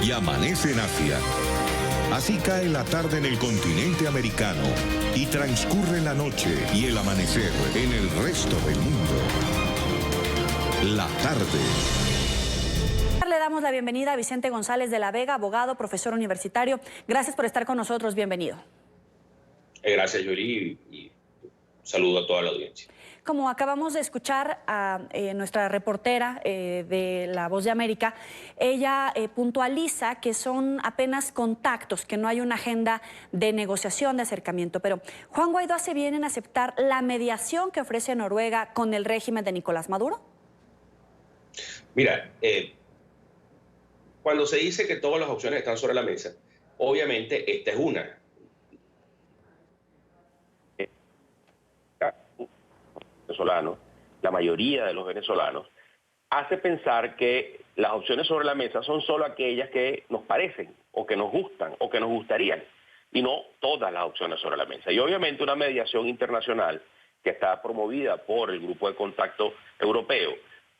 y amanece en Asia. Así cae la tarde en el continente americano y transcurre la noche y el amanecer en el resto del mundo. La tarde. Le damos la bienvenida a Vicente González de la Vega, abogado, profesor universitario. Gracias por estar con nosotros. Bienvenido. Gracias, Yuri, y saludo a toda la audiencia. Como acabamos de escuchar a nuestra reportera de La Voz de América, ella puntualiza que son apenas contactos, que no hay una agenda de negociación, de acercamiento. Pero ¿Juan Guaidó hace bien en aceptar la mediación que ofrece Noruega con el régimen de Nicolás Maduro? Mira, cuando se dice que todas las opciones están sobre la mesa, obviamente esta es una. Venezolanos, la mayoría de los venezolanos, hace pensar que las opciones sobre la mesa son solo aquellas que nos parecen, o que nos gustan, o que nos gustarían, y no todas las opciones sobre la mesa. Y obviamente una mediación internacional que está promovida por el Grupo de Contacto Europeo,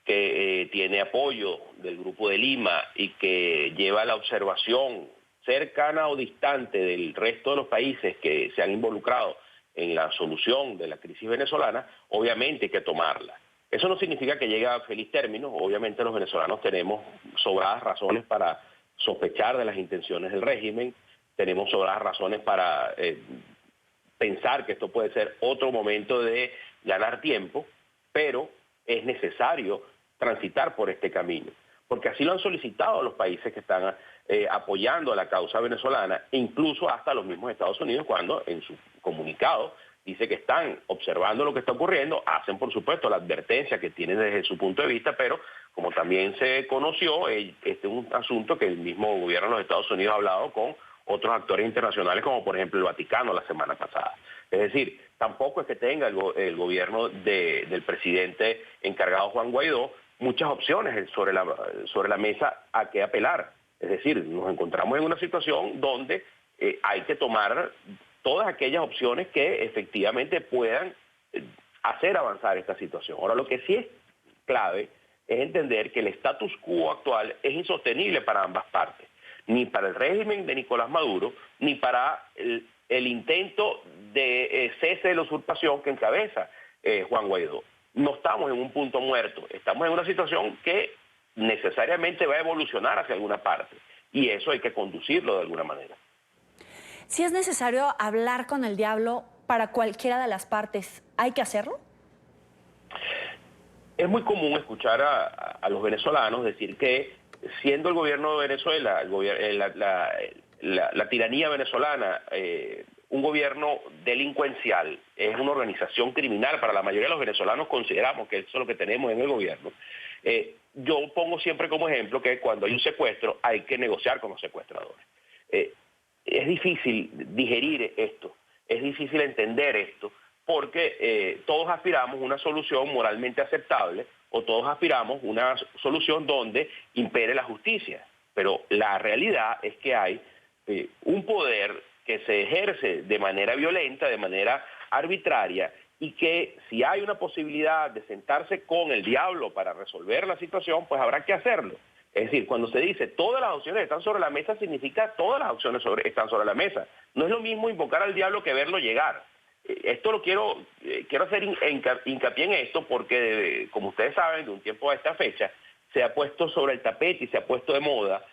que tiene apoyo del Grupo de Lima y que lleva la observación cercana o distante del resto de los países que se han involucrado en la solución de la crisis venezolana, obviamente hay que tomarla. Eso no significa que llegue a feliz término. Obviamente los venezolanos tenemos sobradas razones para sospechar de las intenciones del régimen, tenemos sobradas razones para pensar que esto puede ser otro momento de ganar tiempo, pero es necesario transitar por este camino, porque así lo han solicitado los países que están apoyando a la causa venezolana, incluso hasta los mismos Estados Unidos, cuando en su comunicado dice que están observando lo que está ocurriendo, hacen por supuesto la advertencia que tienen desde su punto de vista, pero como también se conoció, este es un asunto que el mismo gobierno de los Estados Unidos ha hablado con otros actores internacionales, como por ejemplo el Vaticano la semana pasada. Es decir, tampoco es que tenga el gobierno del presidente encargado Juan Guaidó muchas opciones sobre la mesa a que apelar. Es decir, nos encontramos en una situación donde hay que tomar todas aquellas opciones que efectivamente puedan hacer avanzar esta situación. Ahora, lo que sí es clave es entender que el status quo actual es insostenible para ambas partes, ni para el régimen de Nicolás Maduro, ni para el intento de cese de la usurpación que encabeza Juan Guaidó. No estamos en un punto muerto, estamos en una situación que necesariamente va a evolucionar hacia alguna parte, y eso hay que conducirlo de alguna manera. Si es necesario hablar con el diablo para cualquiera de las partes, ¿hay que hacerlo? Es muy común escuchar a los venezolanos decir que, siendo el gobierno de Venezuela, la tiranía venezolana, un gobierno delincuencial, es una organización criminal. Para la mayoría de los venezolanos consideramos que eso es lo que tenemos en el gobierno. Yo pongo siempre como ejemplo que cuando hay un secuestro hay que negociar con los secuestradores. Es difícil digerir esto, es difícil entender esto, porque todos aspiramos a una solución moralmente aceptable, o todos aspiramos a una solución donde impere la justicia. Pero la realidad es que hay un poder que se ejerce de manera violenta, de manera arbitraria, y que si hay una posibilidad de sentarse con el diablo para resolver la situación, pues habrá que hacerlo. Es decir, cuando se dice todas las opciones están sobre la mesa, significa todas las opciones están sobre la mesa. No es lo mismo invocar al diablo que verlo llegar. Esto lo quiero hacer hincapié en esto porque, como ustedes saben, de un tiempo a esta fecha, se ha puesto sobre el tapete y se ha puesto de moda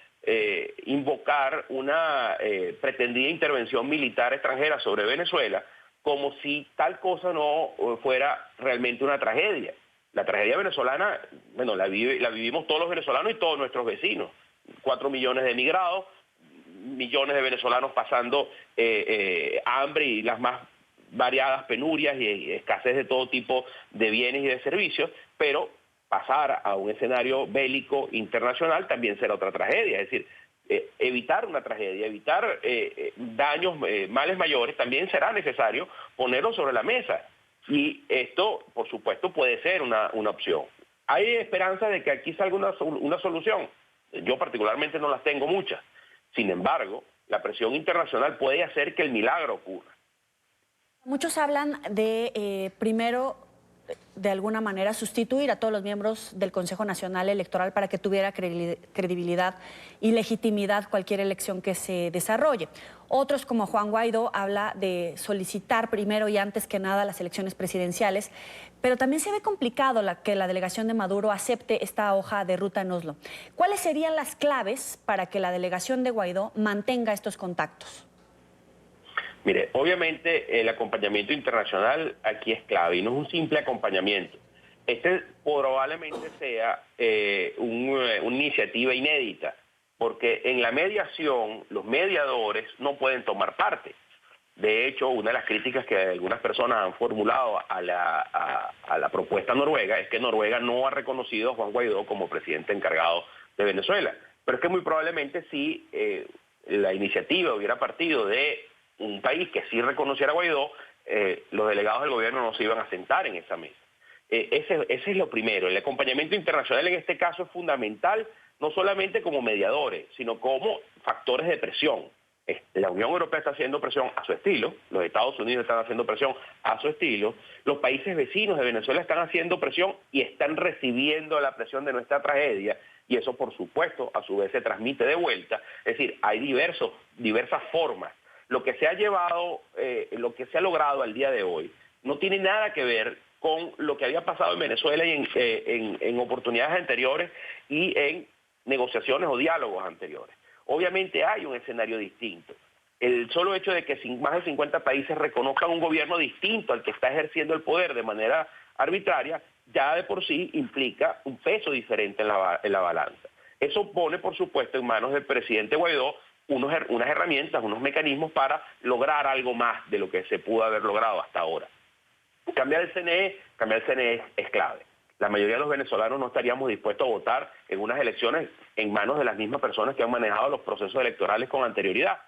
invocar una pretendida intervención militar extranjera sobre Venezuela, como si tal cosa no fuera realmente una tragedia. La tragedia venezolana, bueno, la vivimos todos los venezolanos y todos nuestros vecinos. 4 millones de emigrados, millones de venezolanos pasando hambre y las más variadas penurias y escasez de todo tipo de bienes y de servicios, pero pasar a un escenario bélico internacional también será otra tragedia. Es decir, evitar una tragedia, evitar daños, males mayores, también será necesario ponerlo sobre la mesa. Y esto, por supuesto, puede ser una opción. ¿Hay esperanza de que aquí salga una solución? Yo particularmente no las tengo muchas. Sin embargo, la presión internacional puede hacer que el milagro ocurra. Muchos hablan de, primero, de alguna manera sustituir a todos los miembros del Consejo Nacional Electoral para que tuviera credibilidad y legitimidad cualquier elección que se desarrolle. Otros, como Juan Guaidó, habla de solicitar primero y antes que nada las elecciones presidenciales, pero también se ve complicado que la delegación de Maduro acepte esta hoja de ruta en Oslo. ¿Cuáles serían las claves para que la delegación de Guaidó mantenga estos contactos? Mire, obviamente el acompañamiento internacional aquí es clave y no es un simple acompañamiento. Este probablemente sea una iniciativa inédita, porque en la mediación los mediadores no pueden tomar parte. De hecho, una de las críticas que algunas personas han formulado a la propuesta noruega es que Noruega no ha reconocido a Juan Guaidó como presidente encargado de Venezuela. Pero es que muy probablemente si la iniciativa hubiera partido de un país que sí reconociera a Guaidó, los delegados del gobierno no se iban a sentar en esa mesa. Ese es lo primero. El acompañamiento internacional en este caso es fundamental, no solamente como mediadores, sino como factores de presión. La Unión Europea está haciendo presión a su estilo, los Estados Unidos están haciendo presión a su estilo, los países vecinos de Venezuela están haciendo presión y están recibiendo la presión de nuestra tragedia, y eso por supuesto a su vez se transmite de vuelta. Es decir, hay diversas formas. Lo que se ha llevado, lo que se ha logrado al día de hoy, no tiene nada que ver con lo que había pasado en Venezuela y en oportunidades anteriores y en negociaciones o diálogos anteriores. Obviamente hay un escenario distinto. El solo hecho de que más de 50 países reconozcan un gobierno distinto al que está ejerciendo el poder de manera arbitraria, ya de por sí implica un peso diferente en la balanza. Eso pone, por supuesto, en manos del presidente Guaidó unas herramientas, unos mecanismos para lograr algo más de lo que se pudo haber logrado hasta ahora. Cambiar el CNE es clave. La mayoría de los venezolanos no estaríamos dispuestos a votar en unas elecciones en manos de las mismas personas que han manejado los procesos electorales con anterioridad.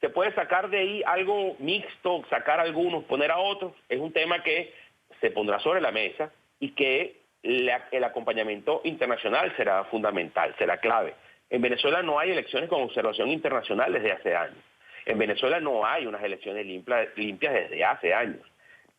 Se puede sacar de ahí algo mixto, sacar a algunos, poner a otros. Es un tema que se pondrá sobre la mesa y que el acompañamiento internacional será fundamental, será clave. En Venezuela no hay elecciones con observación internacional desde hace años. En Venezuela no hay unas elecciones limpias desde hace años.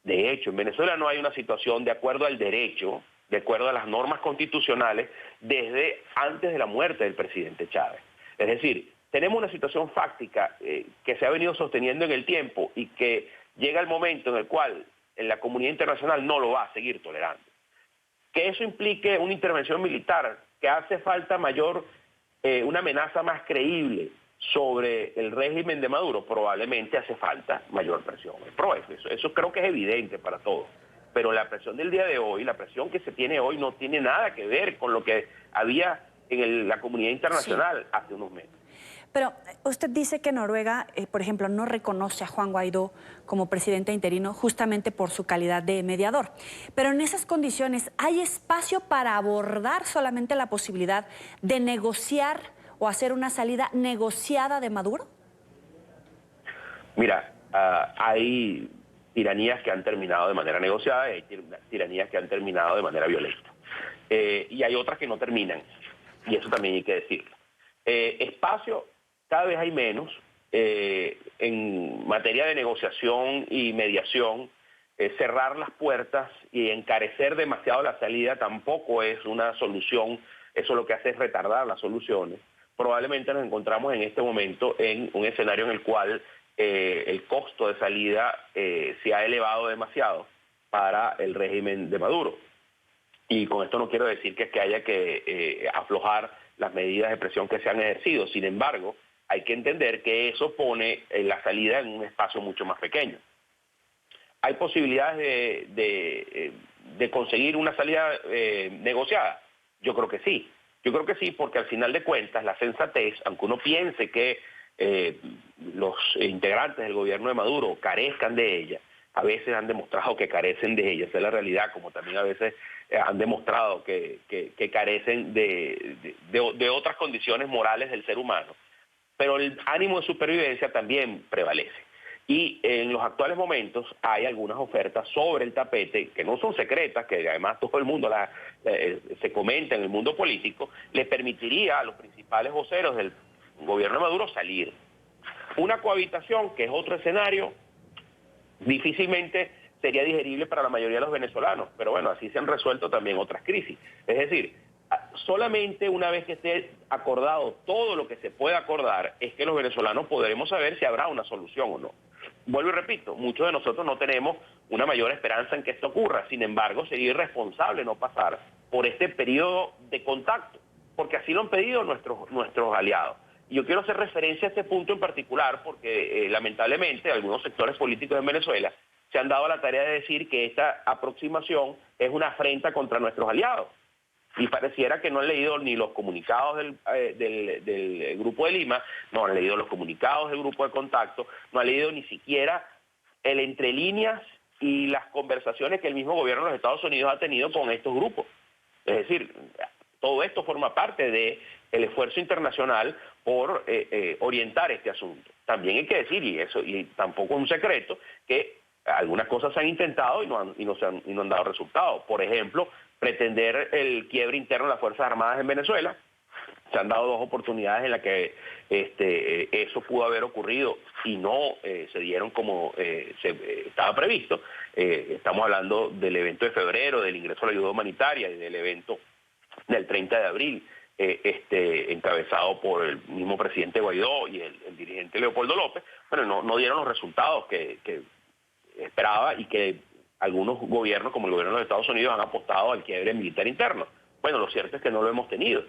De hecho, en Venezuela no hay una situación de acuerdo al derecho, de acuerdo a las normas constitucionales, desde antes de la muerte del presidente Chávez. Es decir, tenemos una situación fáctica que se ha venido sosteniendo en el tiempo y que llega el momento en el cual la comunidad internacional no lo va a seguir tolerando. Que eso implique una intervención militar, que hace falta una amenaza más creíble sobre el régimen de Maduro, probablemente hace falta mayor presión. Eso creo que es evidente para todos. Pero la presión del día de hoy, la presión que se tiene hoy no tiene nada que ver con lo que había en la comunidad internacional hace unos meses. Pero usted dice que Noruega, por ejemplo, no reconoce a Juan Guaidó como presidente interino justamente por su calidad de mediador. Pero en esas condiciones, ¿hay espacio para abordar solamente la posibilidad de negociar o hacer una salida negociada de Maduro? Mira, hay tiranías que han terminado de manera negociada y hay tiranías que han terminado de manera violenta. Y hay otras que no terminan, y eso también hay que decirlo. Espacio cada vez hay menos. En materia de negociación y mediación, cerrar las puertas y encarecer demasiado la salida tampoco es una solución. Eso lo que hace es retardar las soluciones. Probablemente nos encontramos en este momento en un escenario en el cual el costo de salida se ha elevado demasiado para el régimen de Maduro. Y con esto no quiero decir que haya que aflojar las medidas de presión que se han ejercido. Sin embargo, hay que entender que eso pone la salida en un espacio mucho más pequeño. ¿Hay posibilidades de conseguir una salida negociada? Yo creo que sí. Yo creo que sí, porque al final de cuentas la sensatez, aunque uno piense que los integrantes del gobierno de Maduro carezcan de ella, a veces han demostrado que carecen de ella, esa es la realidad, como también a veces han demostrado que carecen de otras condiciones morales del ser humano. Pero el ánimo de supervivencia también prevalece. Y en los actuales momentos hay algunas ofertas sobre el tapete que no son secretas, que además todo el mundo se comenta en el mundo político, le permitiría a los principales voceros del gobierno de Maduro salir. Una cohabitación, que es otro escenario, difícilmente sería digerible para la mayoría de los venezolanos. Pero bueno, así se han resuelto también otras crisis. Es decir, solamente una vez que esté acordado todo lo que se puede acordar es que los venezolanos podremos saber si habrá una solución o no. Vuelvo y repito, muchos de nosotros no tenemos una mayor esperanza en que esto ocurra. Sin embargo, sería irresponsable no pasar por este periodo de contacto, porque así lo han pedido nuestros aliados. Y yo quiero hacer referencia a este punto en particular porque lamentablemente algunos sectores políticos en Venezuela se han dado la tarea de decir que esta aproximación es una afrenta contra nuestros aliados. Y pareciera que no han leído ni los comunicados del Grupo de Lima, no han leído los comunicados del Grupo de Contacto, no han leído ni siquiera el entre líneas y las conversaciones que el mismo gobierno de los Estados Unidos ha tenido con estos grupos. Es decir, todo esto forma parte del esfuerzo internacional por orientar este asunto. También hay que decir, y tampoco es un secreto, que algunas cosas se han intentado y no han dado resultados. Por ejemplo, pretender el quiebre interno de las Fuerzas Armadas en Venezuela. Se han dado 2 oportunidades en las que eso pudo haber ocurrido y no se dieron como estaba previsto. Estamos hablando del evento de febrero, del ingreso a la ayuda humanitaria y del evento del 30 de abril, encabezado por el mismo presidente Guaidó y el dirigente Leopoldo López. Bueno, no dieron los resultados que esperaba y que algunos gobiernos, como el gobierno de los Estados Unidos, han apostado al quiebre militar interno. Bueno, lo cierto es que no lo hemos tenido.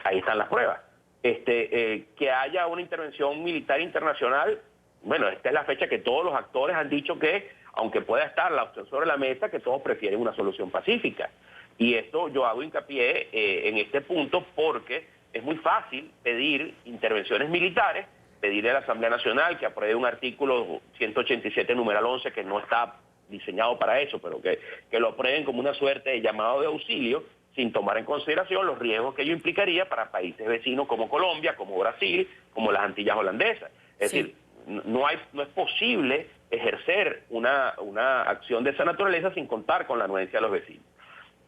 Ahí están las pruebas. Que haya una intervención militar internacional, bueno, esta es la fecha que todos los actores han dicho que, aunque pueda estar la opción sobre la mesa, que todos prefieren una solución pacífica. Y esto yo hago hincapié en este punto porque es muy fácil pedir intervenciones militares, pedirle a la Asamblea Nacional que apruebe un artículo 187 numeral 11 que no está diseñado para eso, pero que lo aprueben como una suerte de llamado de auxilio, sin tomar en consideración los riesgos que ello implicaría para países vecinos como Colombia, como Brasil, como las Antillas holandesas. Es decir, no es posible ejercer una acción de esa naturaleza sin contar con la anuencia de los vecinos.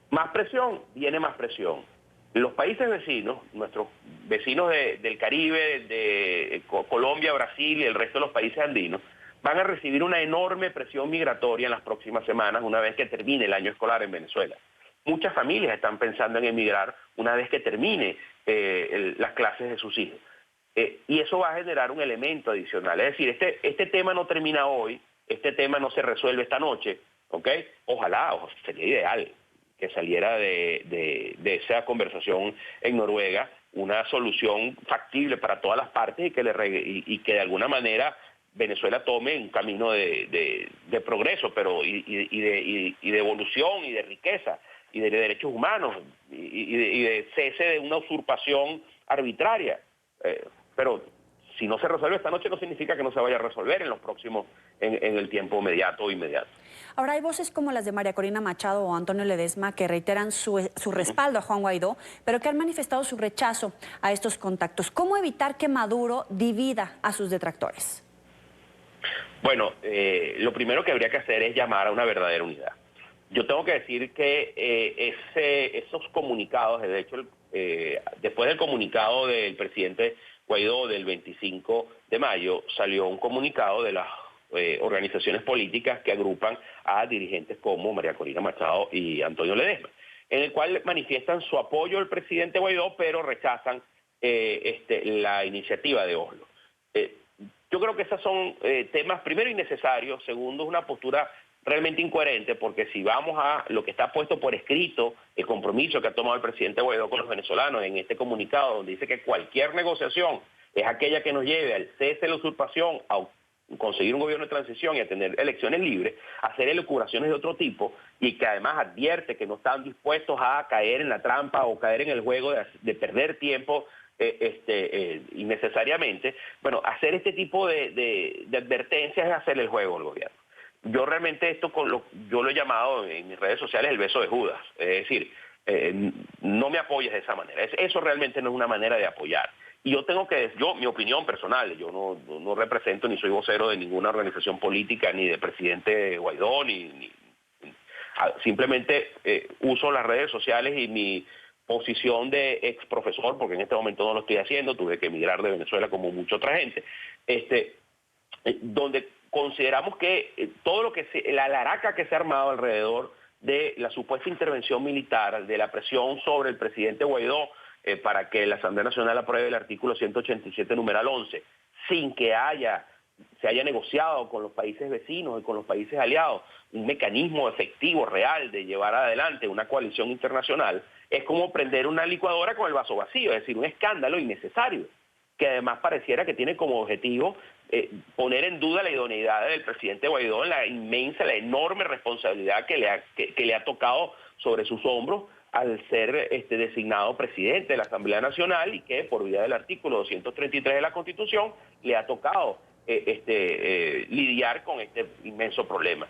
Más presión, viene más presión. Los países vecinos, nuestros vecinos del Caribe, de Colombia, Brasil y el resto de los países andinos, van a recibir una enorme presión migratoria en las próximas semanas una vez que termine el año escolar en Venezuela. Muchas familias están pensando en emigrar una vez que termine las clases de sus hijos. Y eso va a generar un elemento adicional. Es decir, este tema no termina hoy, este tema no se resuelve esta noche, ¿ok? Ojalá sería ideal que saliera de esa conversación en Noruega una solución factible para todas las partes y que de alguna manera Venezuela tome un camino de progreso, pero y de evolución y de riqueza y de derechos humanos y de cese de una usurpación arbitraria. Pero si no se resuelve esta noche no significa que no se vaya a resolver en el tiempo inmediato. Ahora, hay voces como las de María Corina Machado o Antonio Ledesma que reiteran su respaldo a Juan Guaidó, pero que han manifestado su rechazo a estos contactos. ¿Cómo evitar que Maduro divida a sus detractores? Bueno, lo primero que habría que hacer es llamar a una verdadera unidad. Yo tengo que decir que esos comunicados, de hecho, después del comunicado del presidente Guaidó del 25 de mayo, salió un comunicado de las organizaciones políticas que agrupan a dirigentes como María Corina Machado y Antonio Ledesma, en el cual manifiestan su apoyo al presidente Guaidó, pero rechazan la iniciativa de Oslo. Yo creo que esos son temas, primero, innecesarios, segundo, es una postura realmente incoherente, porque si vamos a lo que está puesto por escrito, el compromiso que ha tomado el presidente Guaidó con los venezolanos en este comunicado, donde dice que cualquier negociación es aquella que nos lleve al cese de la usurpación, a conseguir un gobierno de transición y a tener elecciones libres, a hacer elucubraciones de otro tipo, y que además advierte que no están dispuestos a caer en la trampa o caer en el juego de perder tiempo innecesariamente. Bueno, hacer este tipo de advertencias es hacer el juego al gobierno. Yo realmente yo lo he llamado en mis redes sociales el beso de Judas, es decir, no me apoyes de esa manera. Eso realmente no es una manera de apoyar. Y mi opinión personal, yo no represento ni soy vocero de ninguna organización política, ni del presidente Guaidó, simplemente uso las redes sociales y mi posición de ex profesor, porque en este momento no lo estoy haciendo, tuve que emigrar de Venezuela como mucha otra gente, donde consideramos que todo lo que la laraca que se ha armado alrededor de la supuesta intervención militar, de la presión sobre el presidente Guaidó para que la Asamblea Nacional apruebe el artículo 187, numeral 11, sin que se haya negociado con los países vecinos y con los países aliados un mecanismo efectivo, real, de llevar adelante una coalición internacional, es como prender una licuadora con el vaso vacío, es decir, un escándalo innecesario, que además pareciera que tiene como objetivo poner en duda la idoneidad del presidente Guaidó en la inmensa, la enorme responsabilidad que le ha tocado sobre sus hombros al ser designado presidente de la Asamblea Nacional y que por vía del artículo 233 de la Constitución le ha tocado lidiar con este inmenso problema.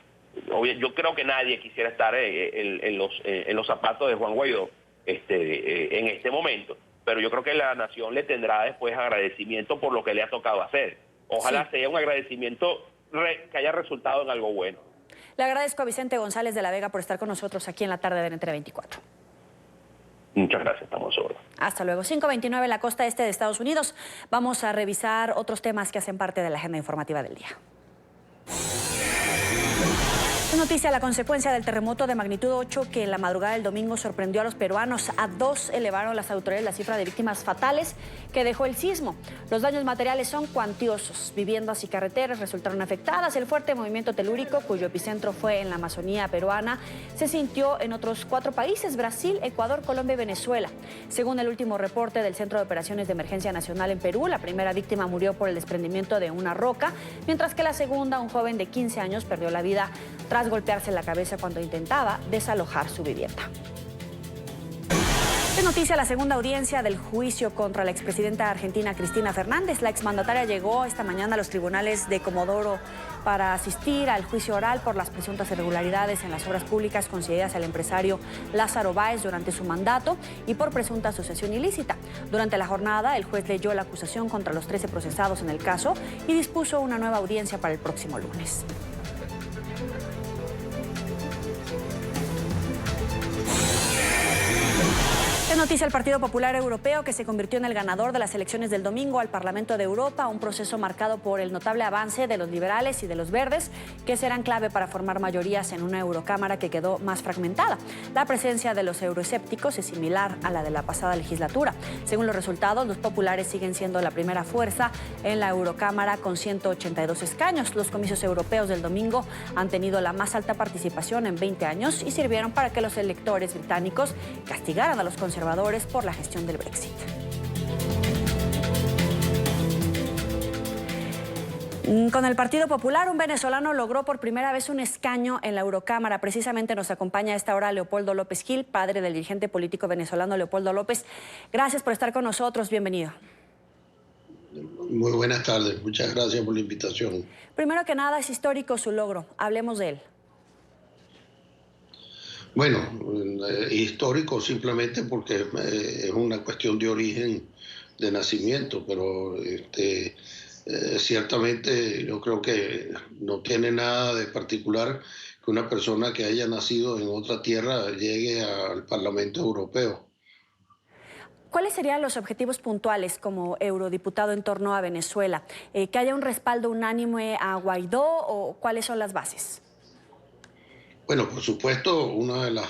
Yo creo que nadie quisiera estar en los zapatos de Juan Guaidó en este momento, pero yo creo que la nación le tendrá después agradecimiento por lo que le ha tocado hacer. Ojalá sea un agradecimiento que haya resultado en algo bueno. Le agradezco a Vicente González de la Vega por estar con nosotros aquí en la tarde de Entre 24. Muchas gracias, estamos sobre. Hasta luego. 5:29 en la costa este de Estados Unidos. Vamos a revisar otros temas que hacen parte de la agenda informativa del día. Es noticia la consecuencia del terremoto de magnitud 8 que en la madrugada del domingo sorprendió a los peruanos. A 2 elevaron las autoridades la cifra de víctimas fatales que dejó el sismo. Los daños materiales son cuantiosos. Viviendas y carreteras resultaron afectadas. El fuerte movimiento telúrico, cuyo epicentro fue en la Amazonía peruana, se sintió en otros 4 países: Brasil, Ecuador, Colombia y Venezuela. Según el último reporte del Centro de Operaciones de Emergencia Nacional en Perú, la primera víctima murió por el desprendimiento de una roca, mientras que la segunda, un joven de 15 años, perdió la vida tras golpearse la cabeza cuando intentaba desalojar su vivienda. Es noticia la segunda audiencia del juicio contra la expresidenta argentina Cristina Fernández. La exmandataria llegó esta mañana a los tribunales de Comodoro para asistir al juicio oral por las presuntas irregularidades en las obras públicas concedidas al empresario Lázaro Báez durante su mandato y por presunta asociación ilícita. Durante la jornada, el juez leyó la acusación contra los 13 procesados en el caso y dispuso una nueva audiencia para el próximo lunes. Es noticia el Partido Popular Europeo, que se convirtió en el ganador de las elecciones del domingo al Parlamento de Europa, un proceso marcado por el notable avance de los liberales y de los verdes, que serán clave para formar mayorías en una Eurocámara que quedó más fragmentada. La presencia de los euroescépticos es similar a la de la pasada legislatura. Según los resultados, los populares siguen siendo la primera fuerza en la Eurocámara con 182 escaños. Los comicios europeos del domingo han tenido la más alta participación en 20 años y sirvieron para que los electores británicos castigaran a los conservadores por la gestión del Brexit. Con el Partido Popular, un venezolano logró por primera vez un escaño en la Eurocámara. Precisamente nos acompaña a esta hora Leopoldo López Gil, padre del dirigente político venezolano Leopoldo López. Gracias por estar con nosotros, bienvenido. Muy buenas tardes, muchas gracias por la invitación. Primero que nada, es histórico su logro, hablemos de él. Bueno, histórico simplemente porque es una cuestión de origen, de nacimiento, pero ciertamente yo creo que no tiene nada de particular que una persona que haya nacido en otra tierra llegue al Parlamento Europeo. ¿Cuáles serían los objetivos puntuales como eurodiputado en torno a Venezuela? ¿Que haya un respaldo unánime a Guaidó o cuáles son las bases? Bueno, por supuesto, una de las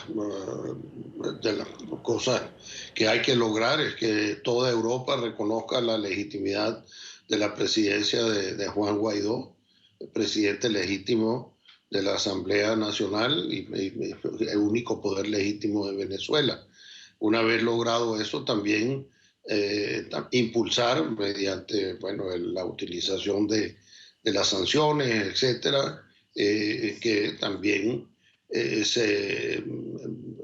cosas que hay que lograr es que toda Europa reconozca la legitimidad de la presidencia de Juan Guaidó, presidente legítimo de la Asamblea Nacional y el único poder legítimo de Venezuela. Una vez logrado eso, también impulsar mediante la utilización de las sanciones, etcétera, que también se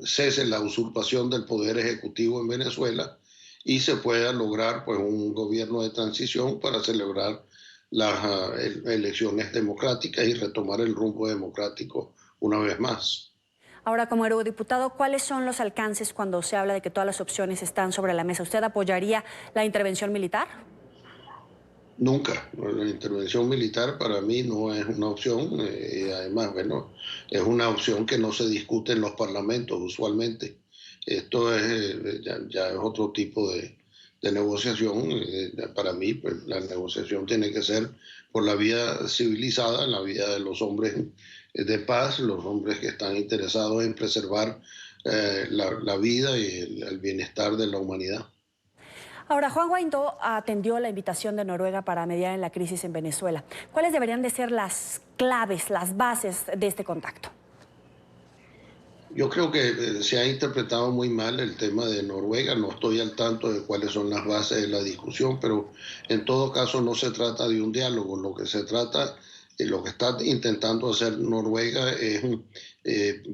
cese la usurpación del poder ejecutivo en Venezuela y se pueda lograr un gobierno de transición para celebrar las elecciones democráticas y retomar el rumbo democrático una vez más. Ahora, como eurodiputado, ¿cuáles son los alcances cuando se habla de que todas las opciones están sobre la mesa? ¿Usted apoyaría la intervención militar? Nunca. La intervención militar para mí no es una opción. Además, es una opción que no se discute en los parlamentos usualmente. Esto es ya es otro tipo de negociación. Para mí, pues, la negociación tiene que ser por la vía civilizada, la vía de los hombres de paz, los hombres que están interesados en preservar la vida y el bienestar de la humanidad. Ahora, Juan Guaidó atendió la invitación de Noruega para mediar en la crisis en Venezuela. ¿Cuáles deberían de ser las claves, las bases de este contacto? Yo creo que se ha interpretado muy mal el tema de Noruega. No estoy al tanto de cuáles son las bases de la discusión, pero en todo caso no se trata de un diálogo. Lo que se trata, lo que está intentando hacer Noruega es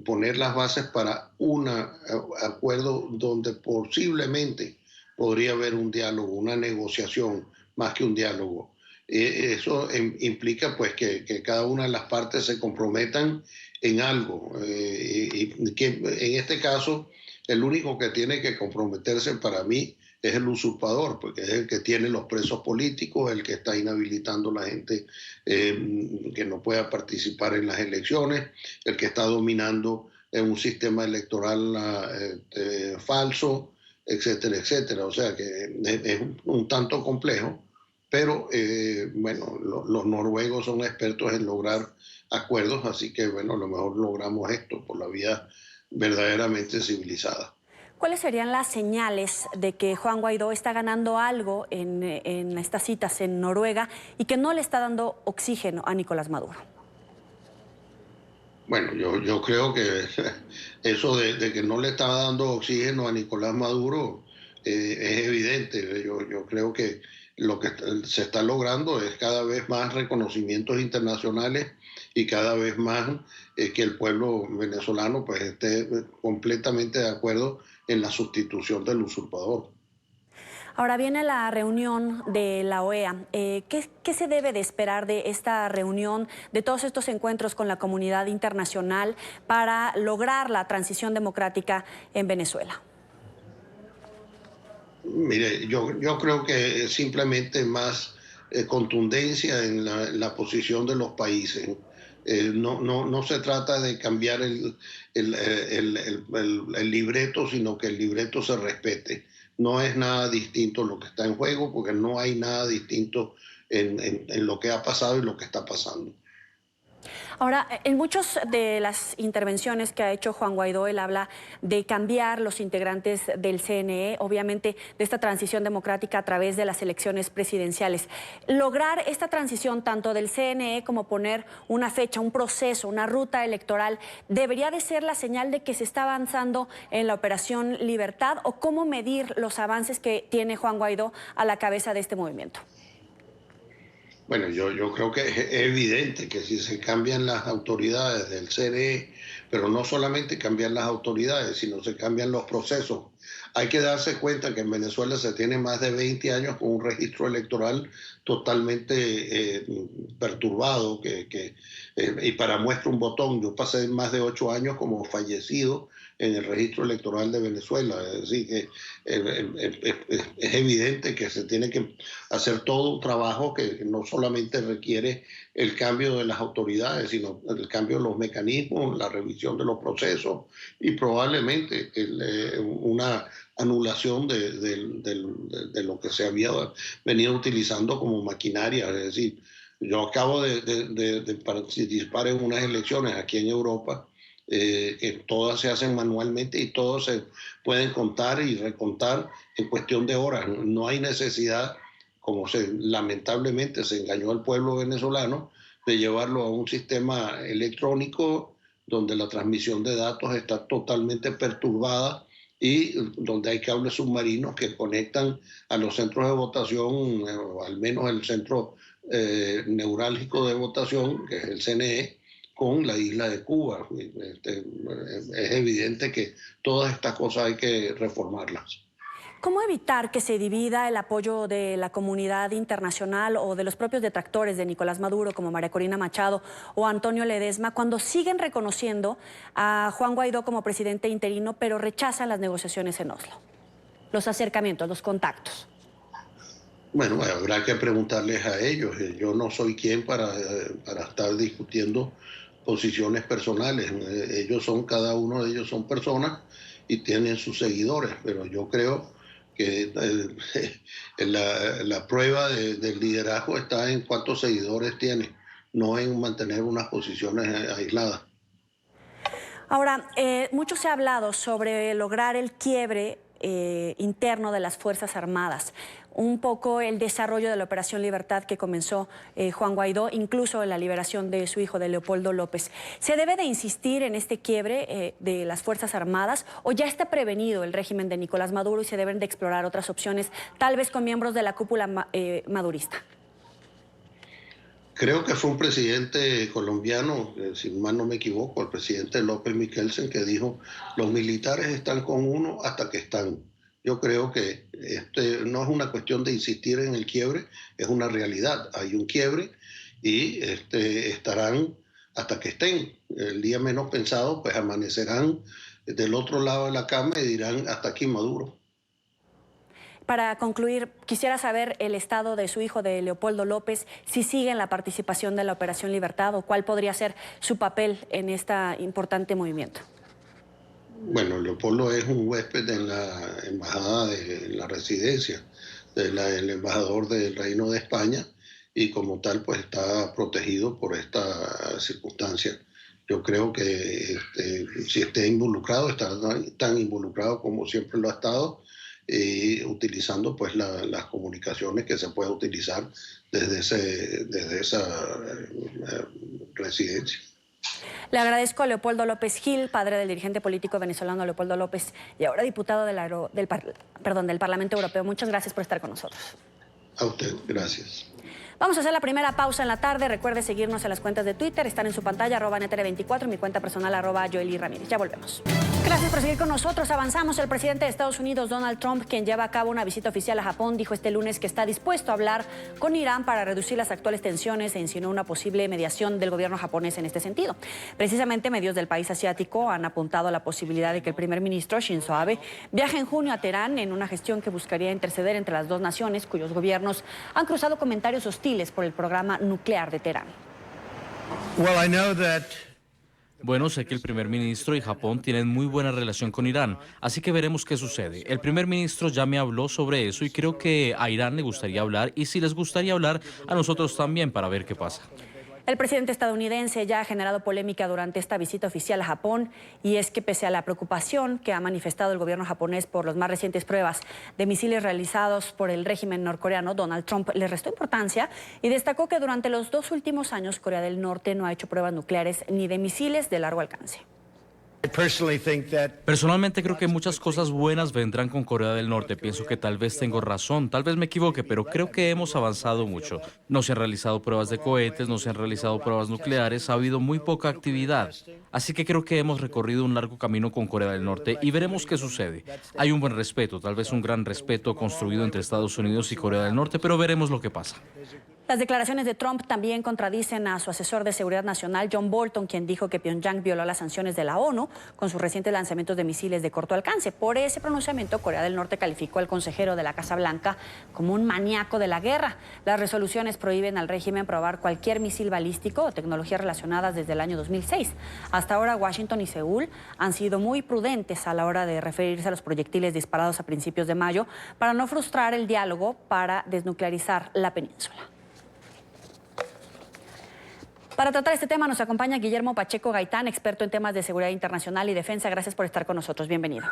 poner las bases para un acuerdo donde posiblemente podría haber un diálogo, una negociación, más que un diálogo. Eso implica pues que cada una de las partes se comprometan en algo, y que en este caso el único que tiene que comprometerse para mí es el usurpador, porque es el que tiene los presos políticos, el que está inhabilitando a la gente que no pueda participar en las elecciones, el que está dominando un sistema electoral falso, etcétera, etcétera. O sea que es un tanto complejo, pero bueno, los noruegos son expertos en lograr acuerdos, así que bueno, a lo mejor logramos esto por la vía verdaderamente civilizada. ¿Cuáles serían las señales de que Juan Guaidó está ganando algo en estas citas en Noruega y que no le está dando oxígeno a Nicolás Maduro? Bueno, yo creo que eso de que no le está dando oxígeno a Nicolás Maduro es evidente. Yo creo que lo que se está logrando es cada vez más reconocimientos internacionales y cada vez más que el pueblo venezolano pues esté completamente de acuerdo en la sustitución del usurpador. Ahora viene la reunión de la OEA. ¿Qué se debe de esperar de esta reunión, de todos estos encuentros con la comunidad internacional para lograr la transición democrática en Venezuela? Mire, yo creo que simplemente más contundencia en la posición de los países. No se trata de cambiar el libreto, sino que el libreto se respete. No es nada distinto lo que está en juego, porque no hay nada distinto en lo que ha pasado y lo que está pasando. Ahora, en muchas de las intervenciones que ha hecho Juan Guaidó, él habla de cambiar los integrantes del CNE, obviamente de esta transición democrática a través de las elecciones presidenciales. Lograr esta transición tanto del CNE como poner una fecha, un proceso, una ruta electoral, ¿debería de ser la señal de que se está avanzando en la Operación Libertad o cómo medir los avances que tiene Juan Guaidó a la cabeza de este movimiento? Bueno, yo creo que es evidente que si se cambian las autoridades del CNE, pero no solamente cambian las autoridades, sino se cambian los procesos. Hay que darse cuenta que en Venezuela se tiene más de 20 años con un registro electoral totalmente perturbado, y para muestra un botón, yo pasé más de 8 años como fallecido en el registro electoral de Venezuela. Es decir, que es evidente que se tiene que hacer todo un trabajo que no solamente requiere el cambio de las autoridades, sino el cambio de los mecanismos, la revisión de los procesos y probablemente una anulación de lo que se había venido utilizando como maquinaria. Es decir, yo acabo de participar en unas elecciones aquí en Europa, que todas se hacen manualmente y todos se pueden contar y recontar en cuestión de horas. No hay necesidad, como lamentablemente se engañó al pueblo venezolano, de llevarlo a un sistema electrónico donde la transmisión de datos está totalmente perturbada y donde hay cables submarinos que conectan a los centros de votación, o al menos el centro neurálgico de votación, que es el CNE, con la isla de Cuba. Es evidente que todas estas cosas hay que reformarlas. ¿Cómo evitar que se divida el apoyo de la comunidad internacional o de los propios detractores de Nicolás Maduro, como María Corina Machado o Antonio Ledesma, cuando siguen reconociendo a Juan Guaidó como presidente interino, pero rechazan las negociaciones en Oslo? Los acercamientos, los contactos. Bueno, habrá que preguntarles a ellos. Yo no soy quien para estar discutiendo posiciones personales. Cada uno de ellos son personas y tienen sus seguidores, pero yo creo que la prueba del liderazgo está en cuántos seguidores tiene, no en mantener unas posiciones aisladas. Ahora, mucho se ha hablado sobre lograr el quiebre interno de las Fuerzas Armadas, un poco el desarrollo de la Operación Libertad que comenzó Juan Guaidó, incluso la liberación de su hijo, de Leopoldo López. ¿Se debe de insistir en este quiebre de las Fuerzas Armadas o ya está prevenido el régimen de Nicolás Maduro y se deben de explorar otras opciones, tal vez con miembros de la cúpula madurista? Creo que fue un presidente colombiano, si mal no me equivoco, el presidente López Miquelsen, que dijo, los militares están con uno hasta que están. Yo creo que no es una cuestión de insistir en el quiebre, es una realidad. Hay un quiebre y estarán hasta que estén. El día menos pensado, pues amanecerán del otro lado de la cama y dirán, hasta aquí Maduro. Para concluir, quisiera saber el estado de su hijo, de Leopoldo López, si sigue en la participación de la Operación Libertad o cuál podría ser su papel en este importante movimiento. Bueno, Leopoldo es un huésped en la embajada, en la residencia del embajador del Reino de España y como tal pues está protegido por esta circunstancia. Yo creo que si esté involucrado, está tan involucrado como siempre lo ha estado, utilizando pues las comunicaciones que se puede utilizar desde esa residencia. Le agradezco a Leopoldo López Gil, padre del dirigente político venezolano Leopoldo López y ahora diputado del Parlamento Europeo. Muchas gracias por estar con nosotros. A usted, gracias. Vamos a hacer la primera pausa en la tarde. Recuerde seguirnos en las cuentas de Twitter. Están en su pantalla, @NTR24, mi cuenta personal, @Joely Ramírez. Ya volvemos. Gracias por seguir con nosotros. Avanzamos. El presidente de Estados Unidos, Donald Trump, quien lleva a cabo una visita oficial a Japón, dijo este lunes que está dispuesto a hablar con Irán para reducir las actuales tensiones e insinuó una posible mediación del gobierno japonés en este sentido. Precisamente, medios del país asiático han apuntado a la posibilidad de que el primer ministro, Shinzo Abe, viaje en junio a Teherán en una gestión que buscaría interceder entre las dos naciones, cuyos gobiernos han cruzado comentarios hostiles por el programa nuclear de Teherán. Bueno, sé que el primer ministro y Japón tienen muy buena relación con Irán, así que veremos qué sucede. El primer ministro ya me habló sobre eso y creo que a Irán le gustaría hablar y si les gustaría hablar, a nosotros también para ver qué pasa. El presidente estadounidense ya ha generado polémica durante esta visita oficial a Japón y es que pese a la preocupación que ha manifestado el gobierno japonés por las más recientes pruebas de misiles realizados por el régimen norcoreano, Donald Trump le restó importancia y destacó que durante los 2 últimos años Corea del Norte no ha hecho pruebas nucleares ni de misiles de largo alcance. Personalmente creo que muchas cosas buenas vendrán con Corea del Norte. Pienso que tal vez tengo razón, tal vez me equivoque, pero creo que hemos avanzado mucho. No se han realizado pruebas de cohetes, no se han realizado pruebas nucleares, ha habido muy poca actividad. Así que creo que hemos recorrido un largo camino con Corea del Norte y veremos qué sucede. Hay un buen respeto, tal vez un gran respeto construido entre Estados Unidos y Corea del Norte, pero veremos lo que pasa. Las declaraciones de Trump también contradicen a su asesor de seguridad nacional, John Bolton, quien dijo que Pyongyang violó las sanciones de la ONU con sus recientes lanzamientos de misiles de corto alcance. Por ese pronunciamiento, Corea del Norte calificó al consejero de la Casa Blanca como un maníaco de la guerra. Las resoluciones prohíben al régimen probar cualquier misil balístico o tecnologías relacionadas desde el año 2006. Hasta ahora, Washington y Seúl han sido muy prudentes a la hora de referirse a los proyectiles disparados a principios de mayo para no frustrar el diálogo para desnuclearizar la península. Para tratar este tema nos acompaña Guillermo Pacheco Gaitán, experto en temas de seguridad internacional y defensa. Gracias por estar con nosotros. Bienvenido.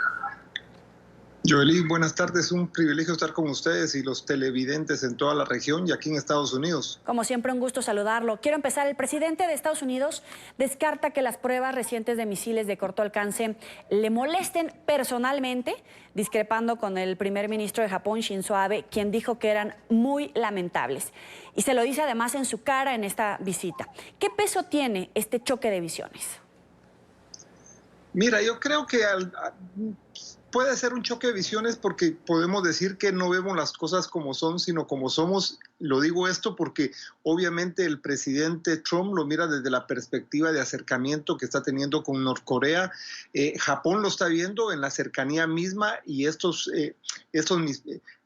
Joely, buenas tardes. Un privilegio estar con ustedes y los televidentes en toda la región y aquí en Estados Unidos. Como siempre, un gusto saludarlo. Quiero empezar. El presidente de Estados Unidos descarta que las pruebas recientes de misiles de corto alcance le molesten personalmente, discrepando con el primer ministro de Japón, Shinzo Abe, quien dijo que eran muy lamentables. Y se lo dice además en su cara en esta visita. ¿Qué peso tiene este choque de visiones? Mira, yo creo que puede ser un choque de visiones porque podemos decir que no vemos las cosas como son, sino como somos. Lo digo esto porque obviamente el presidente Trump lo mira desde la perspectiva de acercamiento que está teniendo con Norcorea. Japón lo está viendo en la cercanía misma y estos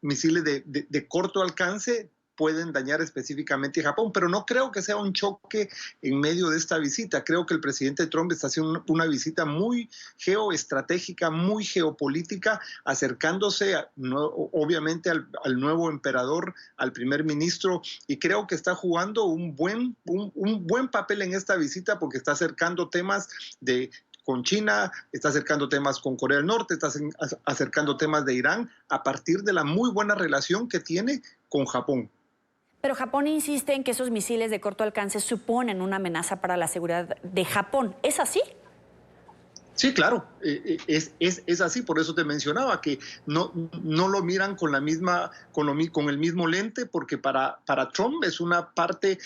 misiles de corto alcance pueden dañar específicamente a Japón, pero no creo que sea un choque en medio de esta visita. Creo que el presidente Trump está haciendo una visita muy geoestratégica, muy geopolítica, acercándose obviamente al nuevo emperador, al primer ministro, y creo que está jugando un buen papel en esta visita porque está acercando temas con China, está acercando temas con Corea del Norte, está acercando temas de Irán a partir de la muy buena relación que tiene con Japón. Pero Japón insiste en que esos misiles de corto alcance suponen una amenaza para la seguridad de Japón. ¿Es así? Sí, claro, es así, por eso te mencionaba que no lo miran con el mismo lente, porque para Trump es una parte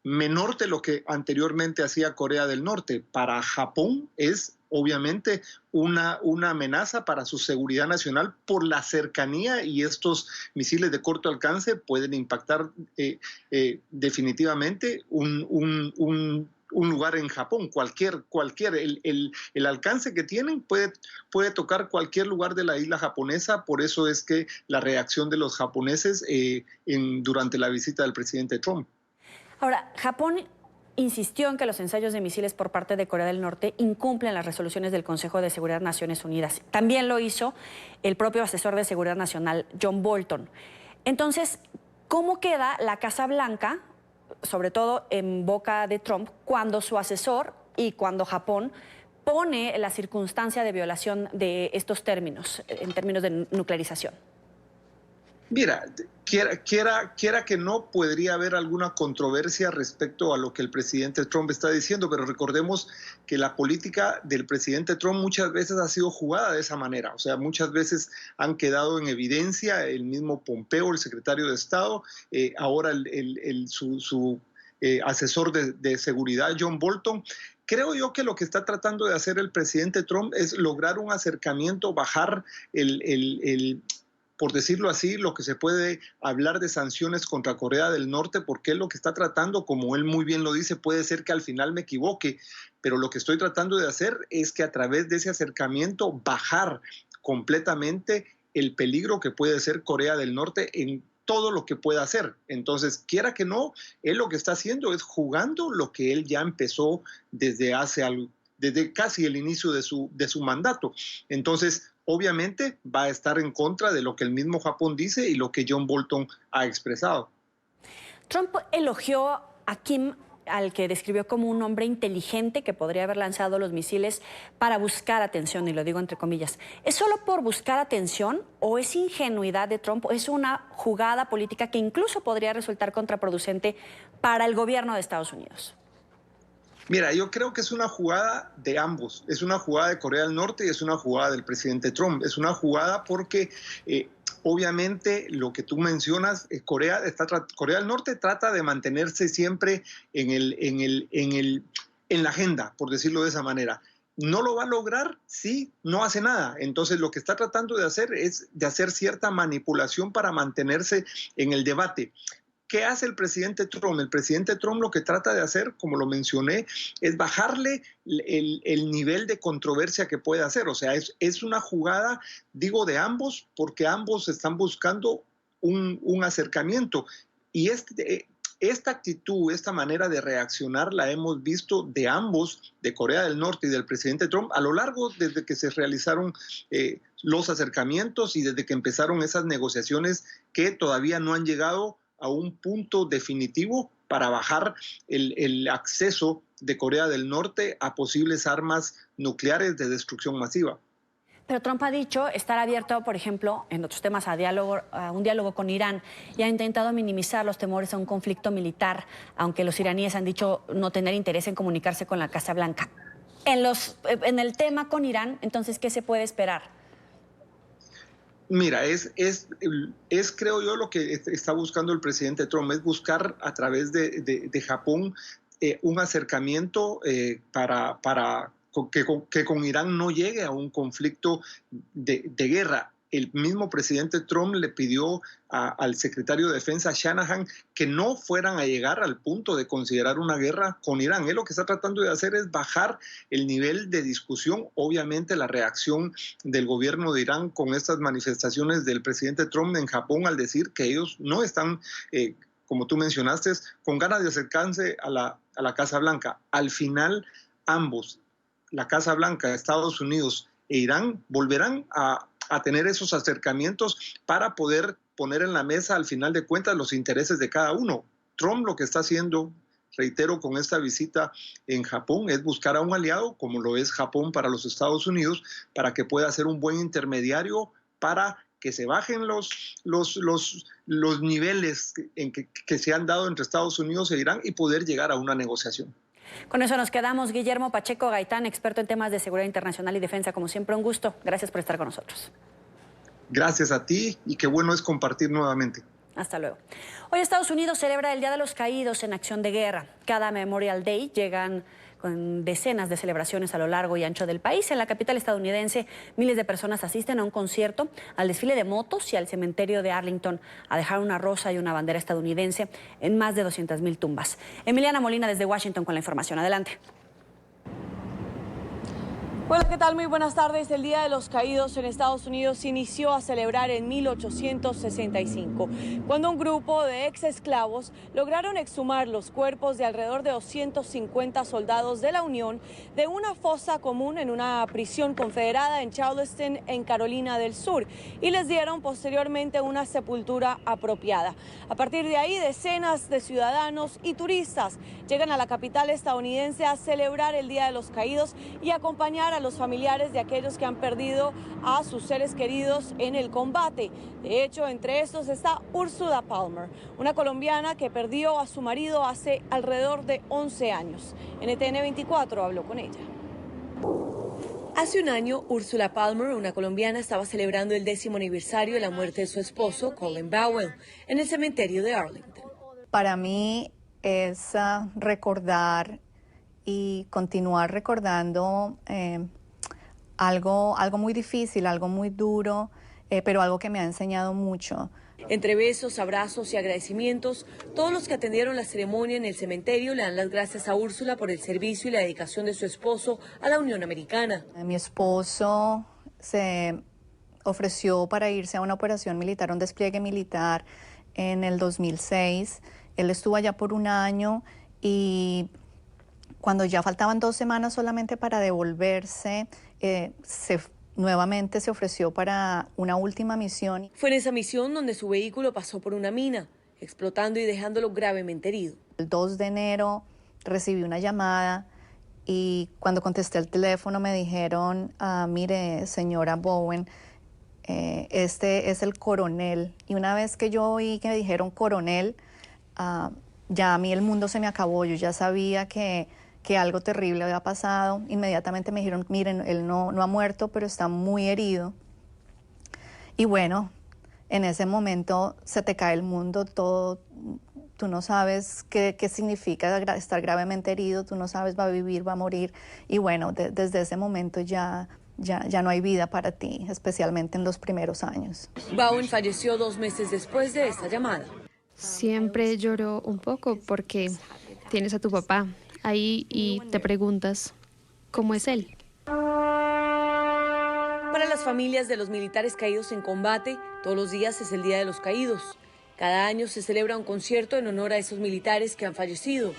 menor de lo que anteriormente hacía Corea del Norte. Para Japón es obviamente una amenaza para su seguridad nacional por la cercanía, y estos misiles de corto alcance pueden impactar definitivamente un lugar en Japón, el alcance que tienen puede tocar cualquier lugar de la isla japonesa. Por eso es que la reacción de los japoneses durante la visita del presidente Trump. Ahora, Japón insistió en que los ensayos de misiles por parte de Corea del Norte incumplen las resoluciones del Consejo de Seguridad de Naciones Unidas. También lo hizo el propio asesor de Seguridad Nacional, John Bolton. Entonces, ¿cómo queda la Casa Blanca, sobre todo en boca de Trump, cuando su asesor y cuando Japón pone la circunstancia de violación de estos términos, en términos de nuclearización? Mira, quiera que no, podría haber alguna controversia respecto a lo que el presidente Trump está diciendo, pero recordemos que la política del presidente Trump muchas veces ha sido jugada de esa manera. O sea, muchas veces han quedado en evidencia el mismo Pompeo, el secretario de Estado, ahora su asesor de seguridad, John Bolton. Creo yo que lo que está tratando de hacer el presidente Trump es lograr un acercamiento, bajar por decirlo así, lo que se puede hablar de sanciones contra Corea del Norte, porque él lo que está tratando, como él muy bien lo dice, puede ser que al final me equivoque, pero lo que estoy tratando de hacer es que a través de ese acercamiento bajar completamente el peligro que puede ser Corea del Norte en todo lo que pueda hacer. Entonces, quiera que no, él lo que está haciendo es jugando lo que él ya empezó desde casi el inicio de su mandato. Entonces, obviamente va a estar en contra de lo que el mismo Japón dice y lo que John Bolton ha expresado. Trump elogió a Kim, al que describió como un hombre inteligente que podría haber lanzado los misiles para buscar atención, y lo digo entre comillas. ¿Es solo por buscar atención o es ingenuidad de Trump o es una jugada política que incluso podría resultar contraproducente para el gobierno de Estados Unidos? Mira, yo creo que es una jugada de ambos. Es una jugada de Corea del Norte y es una jugada del presidente Trump. Es una jugada porque obviamente lo que tú mencionas, Corea del Norte trata de mantenerse siempre en la agenda, por decirlo de esa manera. No lo va a lograr si no hace nada. Entonces lo que está tratando de hacer es de hacer cierta manipulación para mantenerse en el debate. ¿Qué hace el presidente Trump? El presidente Trump lo que trata de hacer, como lo mencioné, es bajarle el nivel de controversia que puede hacer. O sea, es una jugada, digo, de ambos, porque ambos están buscando un acercamiento. Y esta actitud, esta manera de reaccionar la hemos visto de ambos, de Corea del Norte y del presidente Trump, a lo largo desde que se realizaron los acercamientos y desde que empezaron esas negociaciones que todavía no han llegado a un punto definitivo para bajar el acceso de Corea del Norte a posibles armas nucleares de destrucción masiva. Pero Trump ha dicho estar abierto, por ejemplo, en otros temas, a un diálogo con Irán, y ha intentado minimizar los temores a un conflicto militar, aunque los iraníes han dicho no tener interés en comunicarse con la Casa Blanca. En el tema con Irán, entonces, ¿qué se puede esperar? Mira, creo yo lo que está buscando el presidente Trump, es buscar a través de Japón un acercamiento para que con Irán no llegue a un conflicto de guerra. el mismo presidente Trump le pidió al secretario de Defensa Shanahan que no fueran a llegar al punto de considerar una guerra con Irán. Él lo que está tratando de hacer es bajar el nivel de discusión. Obviamente la reacción del gobierno de Irán con estas manifestaciones del presidente Trump en Japón al decir que ellos no están, como tú mencionaste, con ganas de acercarse a la Casa Blanca. Al final, ambos, la Casa Blanca, Estados Unidos e Irán, volverán a tener esos acercamientos para poder poner en la mesa, al final de cuentas, los intereses de cada uno. Trump lo que está haciendo, reitero, con esta visita en Japón, es buscar a un aliado, como lo es Japón para los Estados Unidos, para que pueda ser un buen intermediario para que se bajen los niveles que se han dado entre Estados Unidos e Irán y poder llegar a una negociación. Con eso nos quedamos. Guillermo Pacheco Gaitán, experto en temas de seguridad internacional y defensa, como siempre, un gusto. Gracias por estar con nosotros. Gracias a ti y qué bueno es compartir nuevamente. Hasta luego. Hoy Estados Unidos celebra el Día de los Caídos en acción de guerra. Cada Memorial Day llegan con decenas de celebraciones a lo largo y ancho del país. En la capital estadounidense, miles de personas asisten a un concierto, al desfile de motos y al cementerio de Arlington a dejar una rosa y una bandera estadounidense en más de 200,000 tumbas. Emiliana Molina desde Washington con la información. Adelante. Hola, ¿qué tal? Muy buenas tardes. El Día de los Caídos en Estados Unidos se inició a celebrar en 1865, cuando un grupo de ex esclavos lograron exhumar los cuerpos de alrededor de 250 soldados de la Unión de una fosa común en una prisión confederada en Charleston, en Carolina del Sur, y les dieron posteriormente una sepultura apropiada. A partir de ahí, decenas de ciudadanos y turistas llegan a la capital estadounidense a celebrar el Día de los Caídos y acompañar a los familiares de aquellos que han perdido a sus seres queridos en el combate. De hecho, entre estos está Úrsula Palmer, una colombiana que perdió a su marido hace alrededor de 11 años. NTN 24 habló con ella. Hace un año, Úrsula Palmer, una colombiana, estaba celebrando el 10º aniversario de la muerte de su esposo, Colin Bowell, en el cementerio de Arlington. Para mí es recordar y continuar recordando algo muy difícil, algo muy duro, pero algo que me ha enseñado mucho. Entre besos, abrazos y agradecimientos, todos los que atendieron la ceremonia en el cementerio le dan las gracias a Úrsula por el servicio y la dedicación de su esposo a la Unión Americana. Mi esposo se ofreció para irse a una operación militar, un despliegue militar en el 2006. Él estuvo allá por un año y cuando ya faltaban 2 semanas solamente para devolverse, nuevamente se ofreció para una última misión. Fue en esa misión donde su vehículo pasó por una mina, explotando y dejándolo gravemente herido. El 2 de enero recibí una llamada y cuando contesté el teléfono me dijeron, mire, señora Bowen, este es el coronel. Y una vez que yo oí que me dijeron coronel, ya a mí el mundo se me acabó. Yo ya sabía que algo terrible había pasado. Inmediatamente me dijeron, miren, él no ha muerto, pero está muy herido. Y bueno, en ese momento se te cae el mundo, todo. Tú no sabes qué significa estar gravemente herido, tú no sabes va a vivir, va a morir. Y bueno, desde ese momento ya no hay vida para ti, especialmente en los primeros años. Bowen falleció 2 meses después de esta llamada. Siempre lloro un poco porque tienes a tu papá ahí y te preguntas, ¿cómo es él? Para las familias de los militares caídos en combate, todos los días es el Día de los Caídos. Cada año se celebra un concierto en honor a esos militares que han fallecido.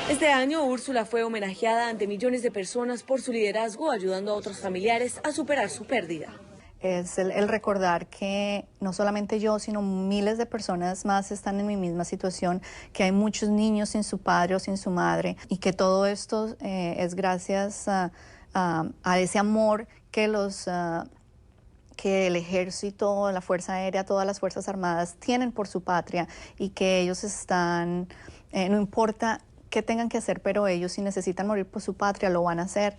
Este año, Úrsula fue homenajeada ante millones de personas por su liderazgo, ayudando a otros familiares a superar su pérdida. Es el recordar que no solamente yo, sino miles de personas más están en mi misma situación, que hay muchos niños sin su padre o sin su madre y que todo esto es gracias a ese amor que que el ejército, la Fuerza Aérea, todas las Fuerzas Armadas tienen por su patria y que ellos están, no importa qué tengan que hacer, pero ellos si necesitan morir por su patria lo van a hacer.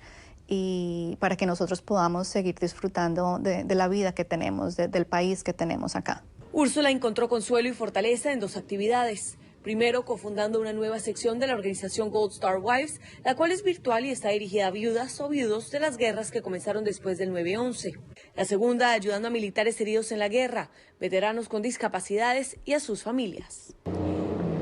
Y para que nosotros podamos seguir disfrutando de la vida que tenemos, del país que tenemos acá. Úrsula encontró consuelo y fortaleza en 2 actividades: primero cofundando una nueva sección de la organización Gold Star Wives, la cual es virtual y está dirigida a viudas o viudos de las guerras que comenzaron después del 9/11. La segunda, ayudando a militares heridos en la guerra, veteranos con discapacidades y a sus familias.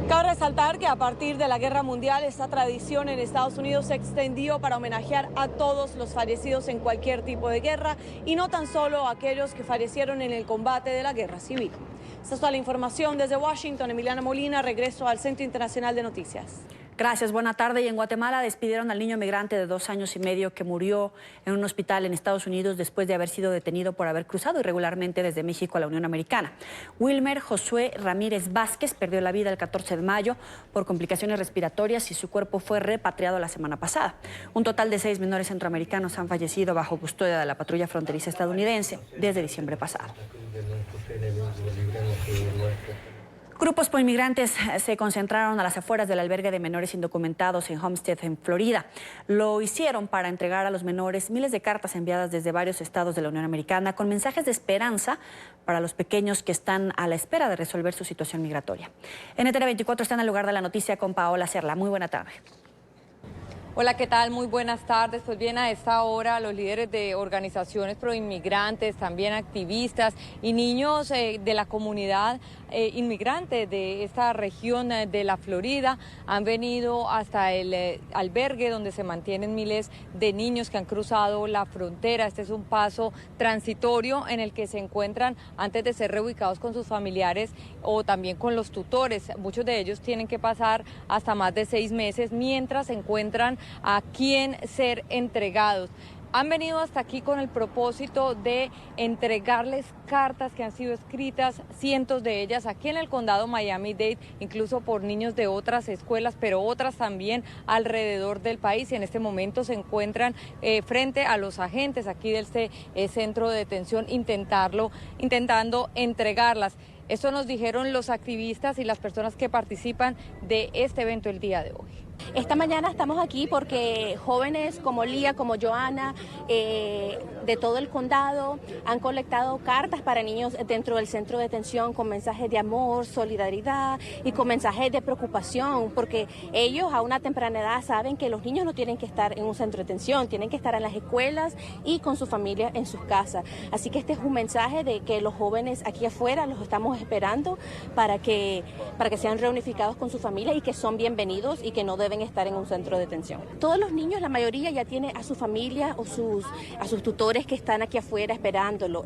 Cabe resaltar que a partir de la Guerra Mundial esta tradición en Estados Unidos se extendió para homenajear a todos los fallecidos en cualquier tipo de guerra y no tan solo a aquellos que fallecieron en el combate de la Guerra Civil. Esta es toda la información desde Washington. Emiliana Molina, regreso al Centro Internacional de Noticias. Gracias, buena tarde. Y en Guatemala despidieron al niño migrante de 2 años y medio que murió en un hospital en Estados Unidos después de haber sido detenido por haber cruzado irregularmente desde México a la Unión Americana. Wilmer Josué Ramírez Vázquez perdió la vida el 14 de mayo por complicaciones respiratorias y su cuerpo fue repatriado la semana pasada. Un total de 6 menores centroamericanos han fallecido bajo custodia de la patrulla fronteriza estadounidense desde diciembre pasado. Grupos proinmigrantes se concentraron a las afueras del albergue de menores indocumentados en Homestead, en Florida. Lo hicieron para entregar a los menores miles de cartas enviadas desde varios estados de la Unión Americana con mensajes de esperanza para los pequeños que están a la espera de resolver su situación migratoria. NTN 24 está en el lugar de la noticia con Paola Cerla. Muy buena tarde. Hola, ¿qué tal? Muy buenas tardes. Pues bien, a esta hora los líderes de organizaciones proinmigrantes, también activistas y niños de la comunidad inmigrante de esta región de la Florida han venido hasta el albergue donde se mantienen miles de niños que han cruzado la frontera. Este es un paso transitorio en el que se encuentran antes de ser reubicados con sus familiares o también con los tutores. Muchos de ellos tienen que pasar hasta más de 6 meses mientras se encuentran a quién ser entregados. Han venido hasta aquí con el propósito de entregarles cartas que han sido escritas, cientos de ellas, aquí en el condado Miami-Dade, incluso por niños de otras escuelas, pero otras también alrededor del país. Y en este momento se encuentran frente a los agentes aquí del centro de detención intentando entregarlas. Esto nos dijeron los activistas y las personas que participan de este evento el día de hoy. Esta mañana estamos aquí porque jóvenes como Lía, como Joana, de todo el condado han colectado cartas para niños dentro del centro de detención con mensajes de amor, solidaridad y con mensajes de preocupación, porque ellos a una temprana edad saben que los niños no tienen que estar en un centro de detención, tienen que estar en las escuelas y con su familia en sus casas. Así que este es un mensaje de que los jóvenes aquí afuera los estamos esperando para que sean reunificados con su familia y que son bienvenidos y que no deben estar en un centro de detención. Todos los niños, la mayoría ya tiene a su familia o a sus tutores que están aquí afuera esperándolo.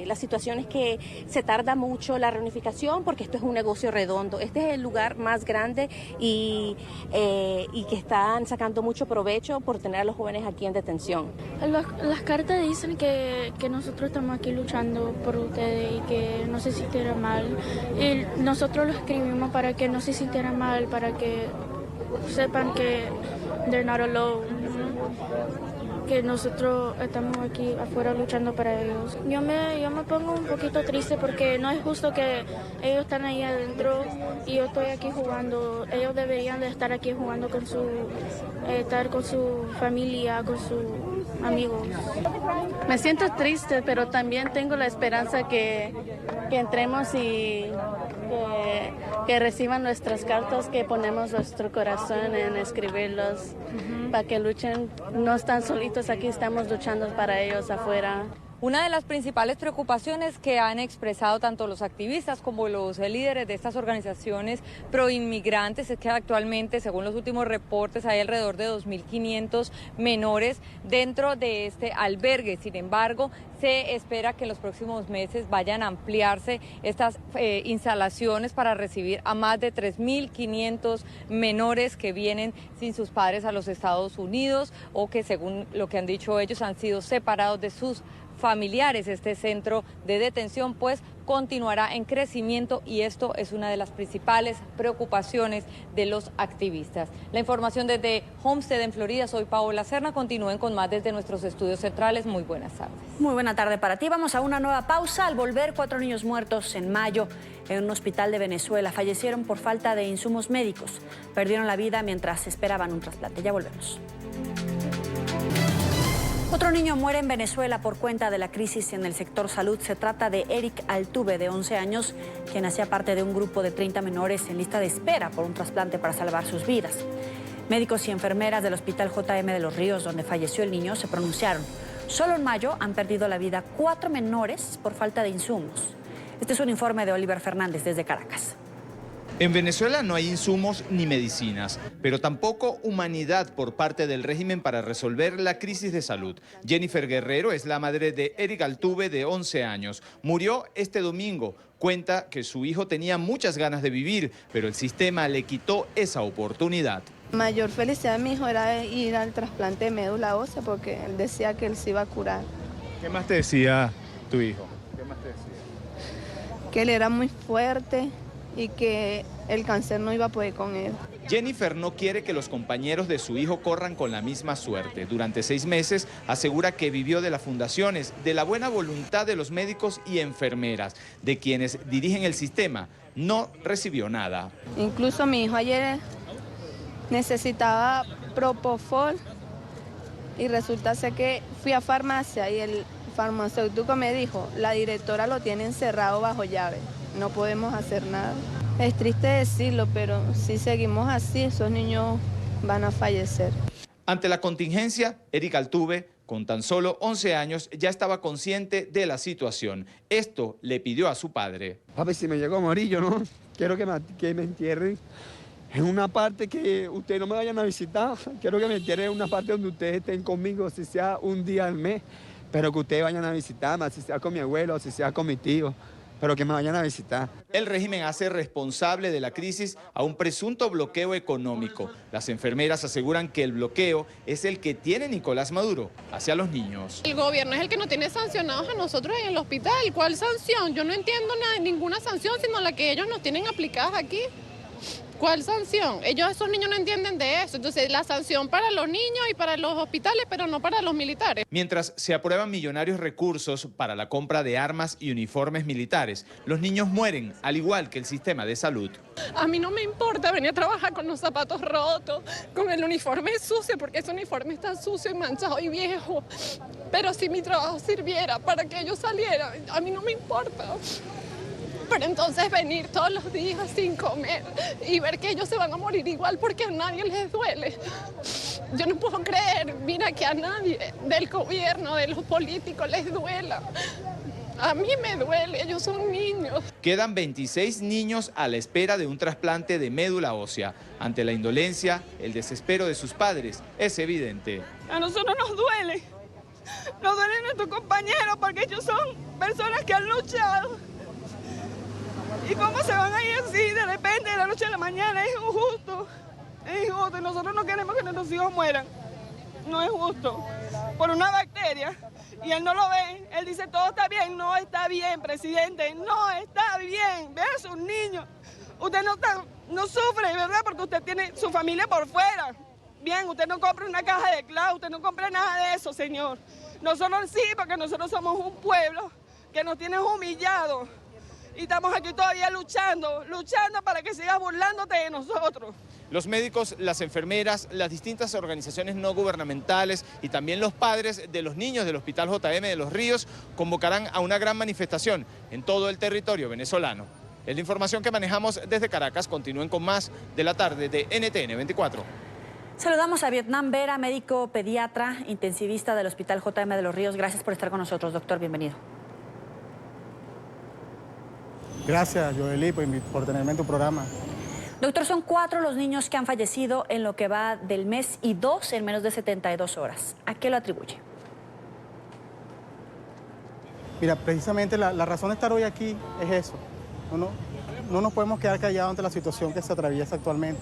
La situación es que se tarda mucho la reunificación porque esto es un negocio redondo. Este es el lugar más grande y que están sacando mucho provecho por tener a los jóvenes aquí en detención. Las cartas dicen que nosotros estamos aquí luchando por ustedes y que no se sintieran mal. Y nosotros lo escribimos para que no se sintieran mal, para que sepan que they're not alone, que nosotros estamos aquí afuera luchando para ellos. Yo me pongo un poquito triste porque no es justo que ellos están ahí adentro y yo estoy aquí jugando. Ellos deberían de estar aquí jugando estar con su familia, con sus amigos. Me siento triste, pero también tengo la esperanza que entremos y que reciban nuestras cartas, que ponemos nuestro corazón en escribirlos para que luchen. No están solitos, aquí estamos luchando para ellos afuera. Una de las principales preocupaciones que han expresado tanto los activistas como los líderes de estas organizaciones proinmigrantes es que actualmente, según los últimos reportes, hay alrededor de 2.500 menores dentro de este albergue. Sin embargo, se espera que en los próximos meses vayan a ampliarse estas instalaciones para recibir a más de 3.500 menores que vienen sin sus padres a los Estados Unidos o que, según lo que han dicho ellos, han sido separados de sus familiares. Este centro de detención pues continuará en crecimiento y esto es una de las principales preocupaciones de los activistas. La información desde Homestead en Florida, soy Paola Cerna. Continúen con más desde nuestros estudios centrales. Muy buenas tardes. Muy buena tarde para ti. Vamos a una nueva pausa. Al volver, 4 niños muertos en mayo en un hospital de Venezuela. Fallecieron por falta de insumos médicos. Perdieron la vida mientras esperaban un trasplante. Ya volvemos. Otro niño muere en Venezuela por cuenta de la crisis en el sector salud. Se trata de Eric Altuve, de 11 años, quien hacía parte de un grupo de 30 menores en lista de espera por un trasplante para salvar sus vidas. Médicos y enfermeras del Hospital JM de Los Ríos, donde falleció el niño, se pronunciaron. Solo en mayo han perdido la vida 4 menores por falta de insumos. Este es un informe de Oliver Fernández desde Caracas. En Venezuela no hay insumos ni medicinas, pero tampoco humanidad por parte del régimen para resolver la crisis de salud. Jennifer Guerrero es la madre de Eric Altuve, de 11 años. Murió este domingo. Cuenta que su hijo tenía muchas ganas de vivir, pero el sistema le quitó esa oportunidad. Mayor felicidad de mi hijo era ir al trasplante de médula ósea porque él decía que él se iba a curar. ¿Qué más te decía tu hijo? ¿Qué más te decía? Que él era muy fuerte y que el cáncer no iba a poder con él. Jennifer no quiere que los compañeros de su hijo corran con la misma suerte. Durante 6 meses asegura que vivió de las fundaciones, de la buena voluntad de los médicos y enfermeras, de quienes dirigen el sistema. No recibió nada. Incluso mi hijo ayer necesitaba Propofol y resulta ser que fui a farmacia y el farmacéutico me dijo, la directora lo tiene encerrado bajo llave, no podemos hacer nada. Es triste decirlo, pero si seguimos así, esos niños van a fallecer. Ante la contingencia, Eric Altuve, con tan solo 11 años, ya estaba consciente de la situación. Esto le pidió a su padre. Papi, si me llego a morir, yo no quiero que me entierren en una parte que ustedes no me vayan a visitar. Quiero que me entierren en una parte donde ustedes estén conmigo, si sea un día al mes, pero que ustedes vayan a visitarme, si sea con mi abuelo, si sea con mi tío, pero que me vayan a visitar. El régimen hace responsable de la crisis a un presunto bloqueo económico. Las enfermeras aseguran que el bloqueo es el que tiene Nicolás Maduro hacia los niños. El gobierno es el que nos tiene sancionados a nosotros en el hospital. ¿Cuál sanción? Yo no entiendo ninguna sanción, sino la que ellos nos tienen aplicadas aquí. ¿Cuál sanción? Esos niños no entienden de eso. Entonces, la sanción para los niños y para los hospitales, pero no para los militares. Mientras se aprueban millonarios recursos para la compra de armas y uniformes militares, los niños mueren, al igual que el sistema de salud. A mí no me importa venir a trabajar con los zapatos rotos, con el uniforme sucio, porque ese uniforme está sucio y manchado y viejo. Pero si mi trabajo sirviera para que ellos salieran, a mí no me importa. Pero entonces venir todos los días sin comer y ver que ellos se van a morir igual porque a nadie les duele. Yo no puedo creer, mira, que a nadie del gobierno, de los políticos les duela. A mí me duele, ellos son niños. Quedan 26 niños a la espera de un trasplante de médula ósea. Ante la indolencia, el desespero de sus padres es evidente. A nosotros nos duele. Nos duelen nuestros compañeros porque ellos son personas que han luchado. ¿Y cómo se van a ir así de repente de la noche a la mañana? Es injusto. Es injusto. Nosotros no queremos que nuestros hijos mueran. No es justo. Por una bacteria. Y él no lo ve. Él dice, todo está bien. No está bien, presidente. No está bien. Ve a sus niños. Usted no sufre, ¿verdad? Porque usted tiene su familia por fuera. Bien, usted no compra una caja de clavos. Usted no compra nada de eso, señor. Nosotros sí, porque nosotros somos un pueblo que nos tiene humillados. Y estamos aquí todavía luchando para que sigas burlándote de nosotros. Los médicos, las enfermeras, las distintas organizaciones no gubernamentales y también los padres de los niños del Hospital JM de Los Ríos convocarán a una gran manifestación en todo el territorio venezolano. Es la información que manejamos desde Caracas. Continúen con más de la tarde de NTN 24. Saludamos a Vietnam Vera, médico pediatra, intensivista del Hospital JM de Los Ríos. Gracias por estar con nosotros, doctor. Bienvenido. Gracias, Joely, por tenerme en tu programa. Doctor, son 4 los niños que han fallecido en lo que va del mes y 2 en menos de 72 horas. ¿A qué lo atribuye? Mira, precisamente la razón de estar hoy aquí es eso. No nos podemos quedar callados ante la situación que se atraviesa actualmente.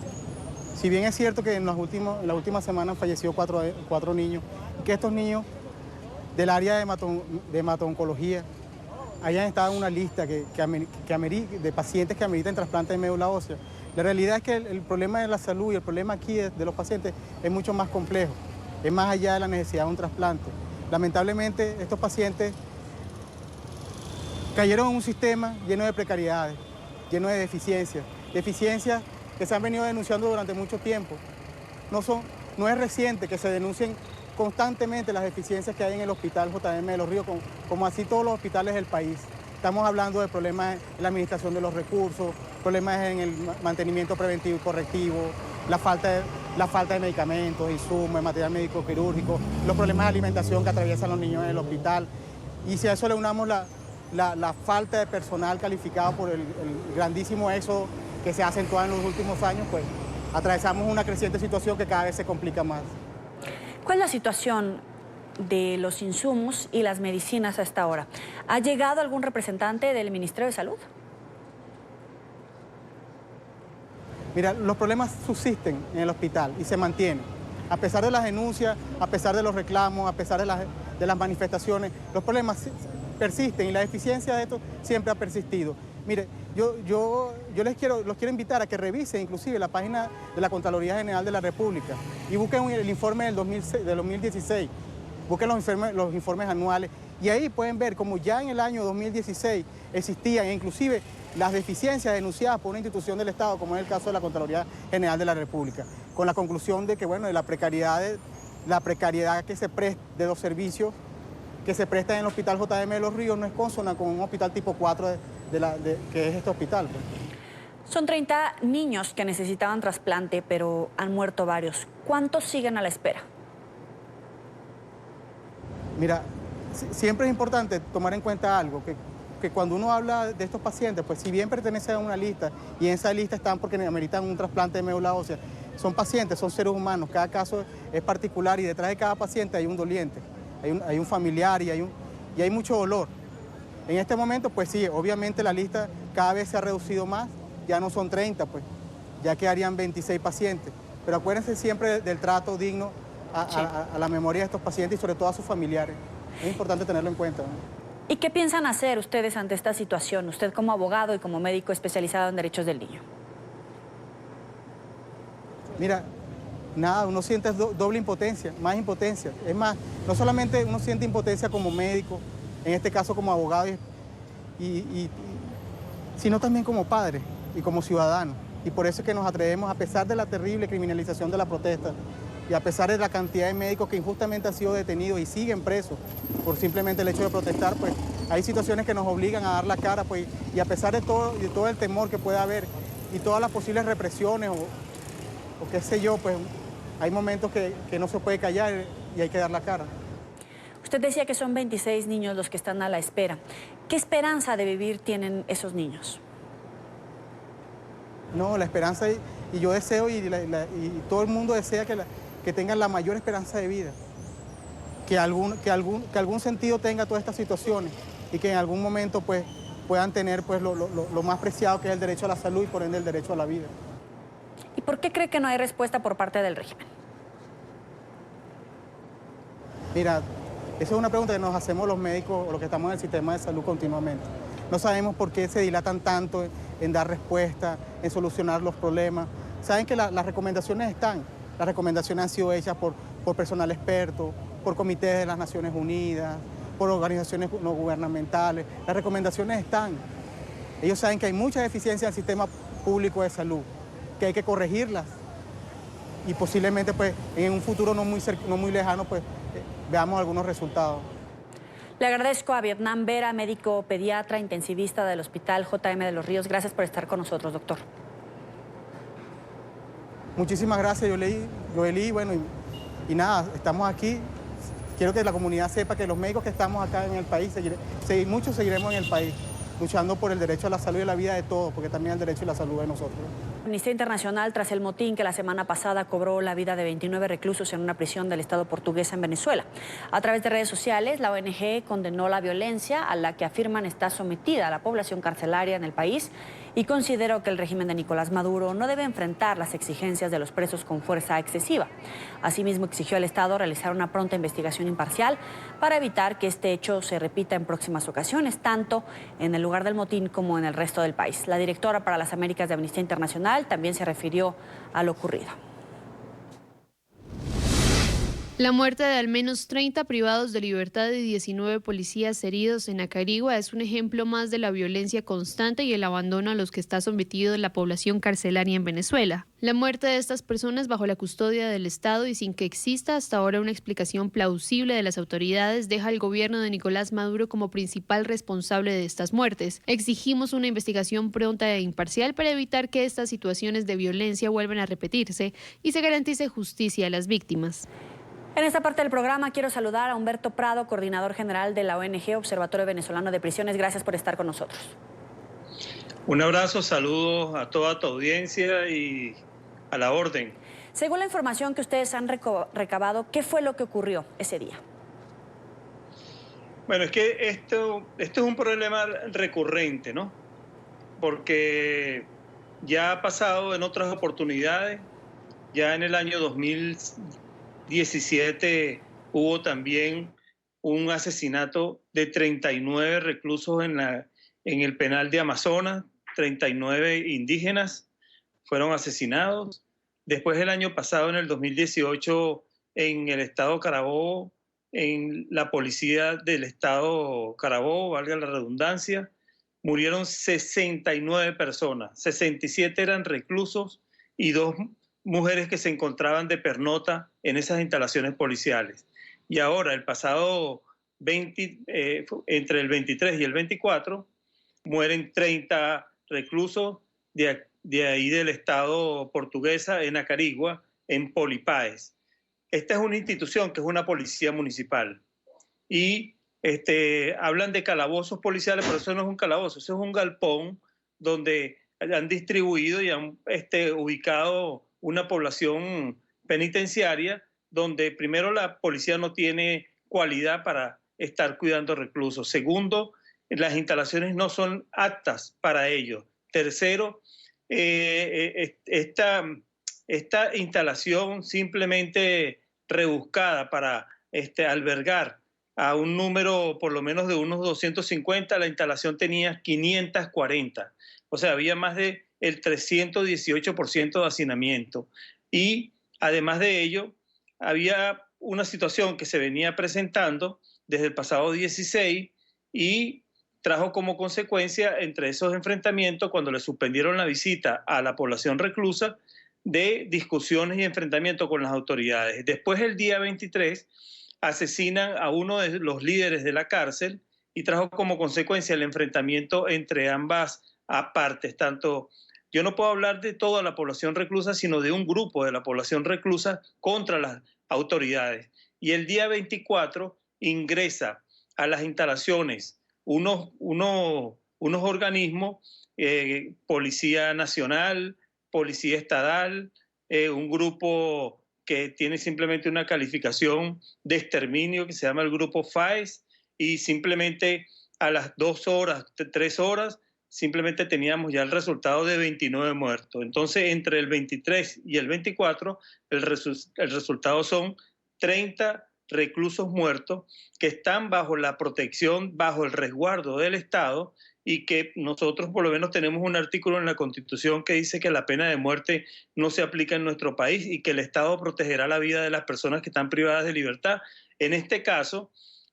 Si bien es cierto que en la última semana han fallecido 4 niños, que estos niños del área de hemato-oncología hayan estado en una lista de pacientes que ameritan trasplante de médula ósea. La realidad es que el problema de la salud y el problema aquí de los pacientes es mucho más complejo, es más allá de la necesidad de un trasplante. Lamentablemente, estos pacientes cayeron en un sistema lleno de precariedades, lleno de deficiencias que se han venido denunciando durante mucho tiempo. No es reciente que se denuncien constantemente las deficiencias que hay en el Hospital JM de los Ríos, como así todos los hospitales del país. Estamos hablando de problemas en la administración de los recursos, problemas en el mantenimiento preventivo y correctivo, la falta de medicamentos, insumos, de material médico quirúrgico, los problemas de alimentación que atraviesan los niños en el hospital. Y si a eso le unamos la falta de personal calificado por el grandísimo éxodo que se ha acentuado en los últimos años, pues atravesamos una creciente situación que cada vez se complica más. ¿Cuál es la situación de los insumos y las medicinas a esta hora? ¿Ha llegado algún representante del Ministerio de Salud? Mira, los problemas subsisten en el hospital y se mantienen. A pesar de las denuncias, a pesar de los reclamos, a pesar de las manifestaciones, los problemas persisten y la deficiencia de esto siempre ha persistido. Mire, yo los quiero invitar a que revisen inclusive la página de la Contraloría General de la República y busquen el informe del 2016, busquen los informes anuales y ahí pueden ver como ya en el año 2016 existían inclusive las deficiencias denunciadas por una institución del Estado, como es el caso de la Contraloría General de la República, con la conclusión de que, bueno, de la precariedad que se presta de los servicios que se prestan en el Hospital JM de los Ríos no es consona con un hospital tipo 4 que es este hospital. Son 30 niños que necesitaban trasplante, pero han muerto varios. ¿Cuántos siguen a la espera? Mira, siempre es importante tomar en cuenta algo, que cuando uno habla de estos pacientes, pues si bien pertenecen a una lista, y en esa lista están porque ameritan un trasplante de médula ósea, son pacientes, son seres humanos, cada caso es particular y detrás de cada paciente hay un doliente, hay un familiar y hay mucho dolor. En este momento, pues sí, obviamente la lista cada vez se ha reducido más, ya no son 30, pues, ya quedarían 26 pacientes. Pero acuérdense siempre del trato digno a la memoria de estos pacientes y sobre todo a sus familiares. Es importante tenerlo en cuenta, ¿no? ¿Y qué piensan hacer ustedes ante esta situación, usted como abogado y como médico especializado en derechos del niño? Mira, nada, uno siente doble impotencia, más impotencia. Es más, no solamente uno siente impotencia como médico, en este caso como abogado, sino también como padre y como ciudadano. Y por eso es que nos atrevemos, a pesar de la terrible criminalización de la protesta y a pesar de la cantidad de médicos que injustamente han sido detenidos y siguen presos por simplemente el hecho de protestar, pues hay situaciones que nos obligan a dar la cara, pues, y a pesar de todo el temor que pueda haber y todas las posibles represiones o qué sé yo, pues hay momentos que no se puede callar y hay que dar la cara. Usted decía que son 26 niños los que están a la espera. ¿Qué esperanza de vivir tienen esos niños? No, la esperanza, y yo deseo, y todo el mundo desea que tengan la mayor esperanza de vida, que algún sentido tenga todas estas situaciones y que en algún momento pues, puedan tener pues, lo más preciado que es el derecho a la salud y por ende el derecho a la vida. ¿Y por qué cree que no hay respuesta por parte del régimen? Mira, esa es una pregunta que nos hacemos los médicos o los que estamos en el sistema de salud continuamente. No sabemos por qué se dilatan tanto en dar respuesta, en solucionar los problemas. Saben que las recomendaciones están. Las recomendaciones han sido hechas por personal experto, por comités de las Naciones Unidas, por organizaciones no gubernamentales. Las recomendaciones están. Ellos saben que hay mucha deficiencia en el sistema público de salud, que hay que corregirlas. Y posiblemente pues, en un futuro no muy lejano pues, veamos algunos resultados. Le agradezco a Vietnam Vera, médico pediatra intensivista del Hospital JM de los Ríos. Gracias por estar con nosotros, doctor. Muchísimas gracias, Yoeli. Bueno, y nada, estamos aquí. Quiero que la comunidad sepa que los médicos que estamos acá en el país, muchos seguiremos en el país, luchando por el derecho a la salud y la vida de todos, porque también el derecho a la salud de nosotros. Amnistía Internacional, tras el motín que la semana pasada cobró la vida de 29 reclusos en una prisión del Estado portuguesa en Venezuela. A través de redes sociales, la ONG condenó la violencia a la que afirman está sometida la población carcelaria en el país y consideró que el régimen de Nicolás Maduro no debe enfrentar las exigencias de los presos con fuerza excesiva. Asimismo, exigió al Estado realizar una pronta investigación imparcial para evitar que este hecho se repita en próximas ocasiones, tanto en el lugar del motín como en el resto del país. La directora para las Américas de Amnistía Internacional también se refirió a lo ocurrido. La muerte de al menos 30 privados de libertad y 19 policías heridos en Acarigua es un ejemplo más de la violencia constante y el abandono a los que está sometido la población carcelaria en Venezuela. La muerte de estas personas bajo la custodia del Estado y sin que exista hasta ahora una explicación plausible de las autoridades deja al gobierno de Nicolás Maduro como principal responsable de estas muertes. Exigimos una investigación pronta e imparcial para evitar que estas situaciones de violencia vuelvan a repetirse y se garantice justicia a las víctimas. En esta parte del programa quiero saludar a Humberto Prado, coordinador general de la ONG Observatorio Venezolano de Prisiones. Gracias por estar con nosotros. Un abrazo, saludos a toda tu audiencia y a la orden. Según la información que ustedes han recabado, ¿qué fue lo que ocurrió ese día? Bueno, es que esto es un problema recurrente, ¿no? Porque ya ha pasado en otras oportunidades, ya en el año 2017 hubo también un asesinato de 39 reclusos en el penal de Amazonas, 39 indígenas fueron asesinados. Después el año pasado, en el 2018, en el estado Carabobo, en la policía del estado Carabobo, valga la redundancia, murieron 69 personas, 67 eran reclusos y 2 mujeres que se encontraban de pernota en esas instalaciones policiales. Y ahora, el pasado entre el 23 y el 24, mueren 30 reclusos de ahí del estado portuguesa, en Acarigua, en Polipáez. Esta es una institución que es una policía municipal. Y hablan de calabozos policiales, pero eso no es un calabozo, eso es un galpón donde han distribuido y han ubicado una población penitenciaria donde primero la policía no tiene cualidad para estar cuidando reclusos. Segundo, las instalaciones no son aptas para ello. Tercero, esta instalación simplemente rebuscada para albergar a un número por lo menos de unos 250, la instalación tenía 540. O sea, había más del 318% de hacinamiento. Y además de ello, había una situación que se venía presentando desde el pasado 16 y trajo como consecuencia, entre esos enfrentamientos, cuando le suspendieron la visita a la población reclusa, de discusiones y enfrentamientos con las autoridades. Después, el día 23, asesinan a uno de los líderes de la cárcel y trajo como consecuencia el enfrentamiento entre ambas partes. Tanto, yo no puedo hablar de toda la población reclusa, sino de un grupo de la población reclusa contra las autoridades. Y el día 24 ingresa a las instalaciones unos organismos, Policía Nacional, Policía Estatal, un grupo que tiene simplemente una calificación de exterminio que se llama el grupo FAES, y simplemente a las 2 horas, 3 horas, simplemente teníamos ya el resultado de 29 muertos. Entonces, entre el 23 y el 24, el resultado son 30 reclusos muertos que están bajo la protección, bajo el resguardo del Estado, y que nosotros por lo menos tenemos un artículo en la Constitución que dice que la pena de muerte no se aplica en nuestro país y que el Estado protegerá la vida de las personas que están privadas de libertad. En este caso,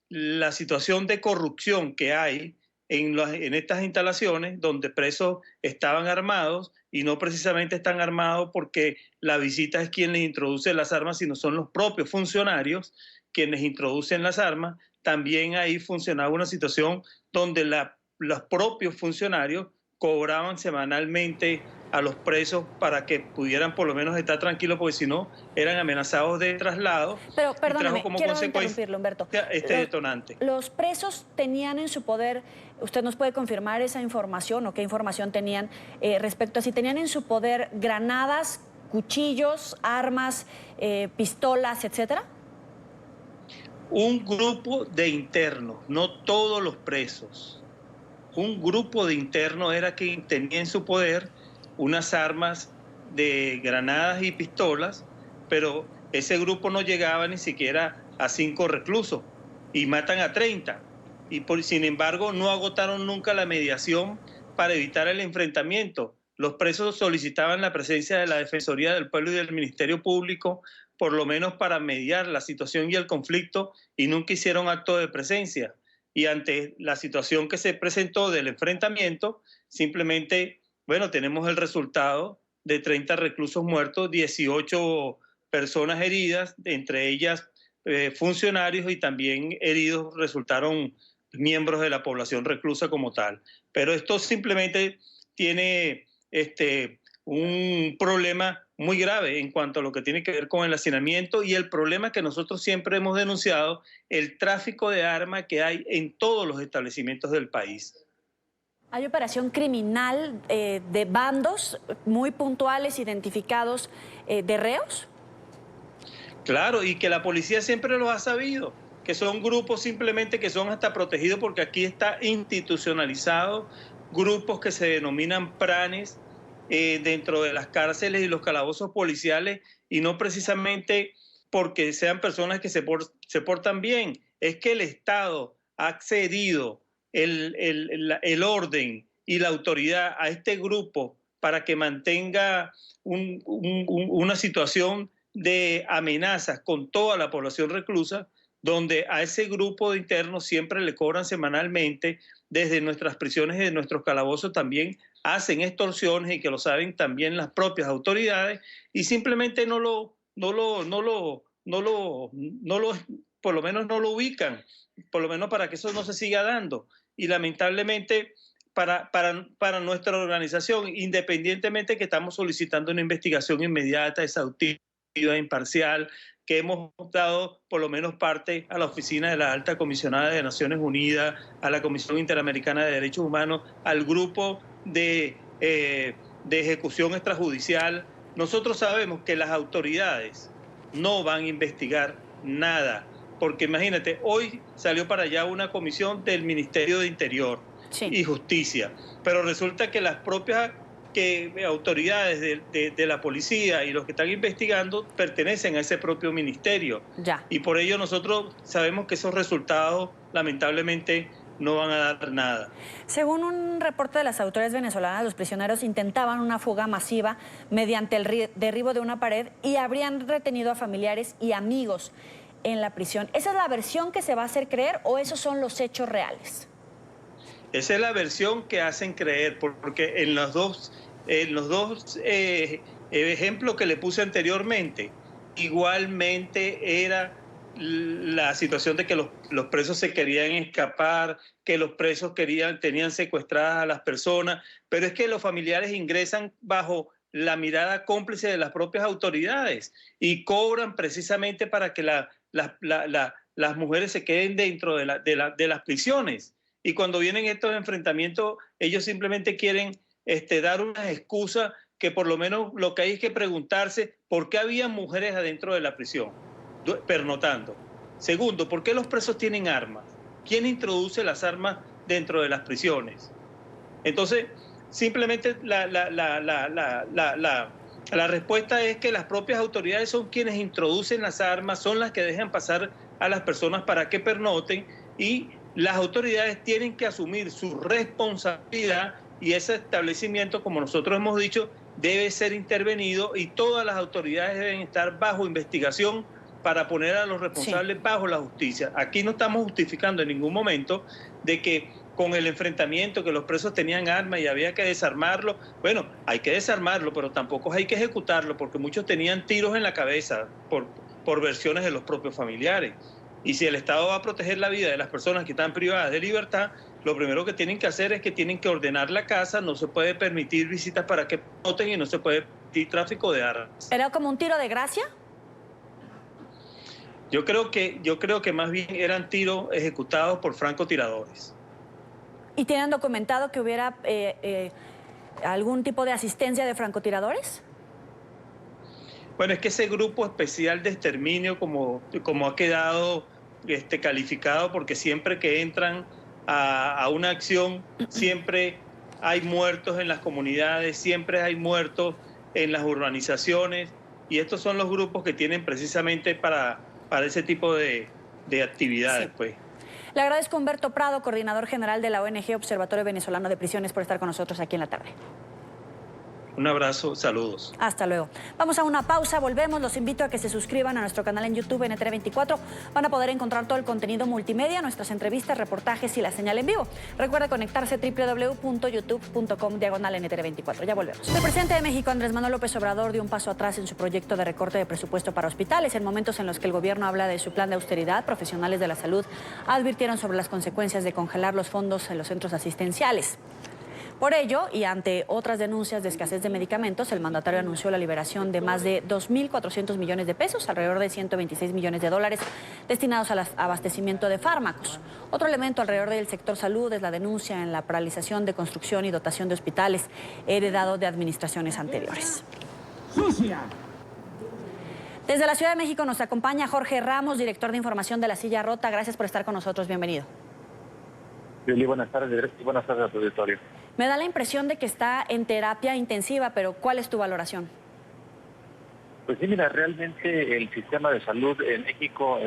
la situación de corrupción que hay en estas instalaciones, donde presos estaban armados y no precisamente están armados porque la visita es quien les introduce las armas, sino son los propios funcionarios quienes introducen las armas. También ahí funcionaba una situación donde los propios funcionarios cobraban semanalmente a los presos para que pudieran por lo menos estar tranquilos, porque si no eran amenazados de traslado. Pero perdóname, como quiero consecuencia interrumpirlo, Humberto. Detonante. Los presos tenían en su poder, usted nos puede confirmar esa información o qué información tenían respecto a si tenían en su poder granadas, cuchillos, armas, pistolas, etcétera. Un grupo de internos, no todos los presos. Un grupo de internos era quien tenía en su poder unas armas de granadas y pistolas, pero ese grupo no llegaba ni siquiera a 5 reclusos y matan a 30. Y sin embargo no agotaron nunca la mediación para evitar el enfrentamiento. Los presos solicitaban la presencia de la Defensoría del Pueblo y del Ministerio Público por lo menos para mediar la situación y el conflicto, y nunca hicieron acto de presencia. Y ante la situación que se presentó del enfrentamiento, simplemente, bueno, tenemos el resultado de 30 reclusos muertos, 18 personas heridas, entre ellas funcionarios, y también heridos resultaron miembros de la población reclusa como tal. Pero esto simplemente tiene un problema muy grave en cuanto a lo que tiene que ver con el hacinamiento y el problema que nosotros siempre hemos denunciado, el tráfico de armas que hay en todos los establecimientos del país. ¿Hay operación criminal de bandos muy puntuales, identificados, de reos? Claro, y que la policía siempre lo ha sabido, que son grupos simplemente que son hasta protegidos porque aquí está institucionalizado, grupos que se denominan pranes dentro de las cárceles y los calabozos policiales, y no precisamente porque sean personas que se portan bien, es que el Estado ha cedido el orden y la autoridad a este grupo para que mantenga una situación de amenazas con toda la población reclusa, donde a ese grupo de internos siempre le cobran semanalmente, desde nuestras prisiones y de nuestros calabozos también hacen extorsiones, y que lo saben también las propias autoridades, y simplemente por lo menos no lo ubican, por lo menos para que eso no se siga dando. Y lamentablemente para nuestra organización, independientemente que estamos solicitando una investigación inmediata, exhaustiva, imparcial, que hemos dado por lo menos parte a la oficina de la Alta Comisionada de Naciones Unidas, a la Comisión Interamericana de Derechos Humanos, al grupo de ejecución extrajudicial. Nosotros sabemos que las autoridades no van a investigar nada, porque imagínate, hoy salió para allá una comisión del Ministerio de Interior y Justicia, pero resulta que las propias autoridades de la policía y los que están investigando pertenecen a ese propio ministerio. Y por ello nosotros sabemos que esos resultados lamentablemente no van a dar nada. Según un reporte de las autoridades venezolanas, los prisioneros intentaban una fuga masiva mediante el derribo de una pared y habrían retenido a familiares y amigos en la prisión. ¿Esa es la versión que se va a hacer creer o esos son los hechos reales? Esa es la versión que hacen creer, porque en los dos ejemplos que le puse anteriormente, igualmente era la situación de que los presos se querían escapar, que los presos tenían secuestradas a las personas, pero es que los familiares ingresan bajo la mirada cómplice de las propias autoridades y cobran precisamente para que las mujeres se queden dentro de las prisiones. Y cuando vienen estos enfrentamientos, ellos simplemente quieren dar unas excusas que por lo menos lo que hay es que preguntarse por qué había mujeres adentro de la prisión, pernotando. Segundo, ¿por qué los presos tienen armas? ¿Quién introduce las armas dentro de las prisiones? Entonces, simplemente la respuesta es que las propias autoridades son quienes introducen las armas, son las que dejan pasar a las personas para que pernoten, y las autoridades tienen que asumir su responsabilidad, y ese establecimiento, como nosotros hemos dicho, debe ser intervenido, y todas las autoridades deben estar bajo investigación para poner a los responsables bajo la justicia. Aquí no estamos justificando en ningún momento de que con el enfrentamiento, que los presos tenían armas y había que desarmarlo. Bueno, hay que desarmarlo, pero tampoco hay que ejecutarlo, porque muchos tenían tiros en la cabeza por versiones de los propios familiares. Y si el Estado va a proteger la vida de las personas que están privadas de libertad, lo primero que tienen que hacer es que tienen que ordenar la casa, no se puede permitir visitas para que noten y no se puede permitir tráfico de armas. ¿Era como un tiro de gracia? Yo creo que más bien eran tiros ejecutados por francotiradores. ¿Y tienen documentado que hubiera algún tipo de asistencia de francotiradores? Bueno, es que ese grupo especial de exterminio, como ha quedado calificado, porque siempre que entran a una acción, siempre hay muertos en las comunidades, siempre hay muertos en las urbanizaciones, y estos son los grupos que tienen precisamente para ese tipo de actividades. Pues. Le agradezco a Humberto Prado, coordinador general de la ONG Observatorio Venezolano de Prisiones, por estar con nosotros aquí en la tarde. Un abrazo, saludos. Hasta luego. Vamos a una pausa, volvemos. Los invito a que se suscriban a nuestro canal en YouTube NTN24. Van a poder encontrar todo el contenido multimedia, nuestras entrevistas, reportajes y la señal en vivo. Recuerda conectarse www.youtube.com/NTN24. Ya volvemos. El presidente de México, Andrés Manuel López Obrador, dio un paso atrás en su proyecto de recorte de presupuesto para hospitales. En momentos en los que el gobierno habla de su plan de austeridad, profesionales de la salud advirtieron sobre las consecuencias de congelar los fondos en los centros asistenciales. Por ello, y ante otras denuncias de escasez de medicamentos, el mandatario anunció la liberación de más de 2.400 millones de pesos, alrededor de 126 millones de dólares, destinados al abastecimiento de fármacos. Otro elemento alrededor del sector salud es la denuncia en la paralización de construcción y dotación de hospitales, heredado de administraciones anteriores. Desde la Ciudad de México nos acompaña Jorge Ramos, director de información de La Silla Rota. Gracias por estar con nosotros. Bienvenido. Lili, buenas tardes y buenas tardes a tu auditorio. Me da la impresión de que está en terapia intensiva, pero ¿cuál es tu valoración? Pues sí, mira, realmente el sistema de salud en México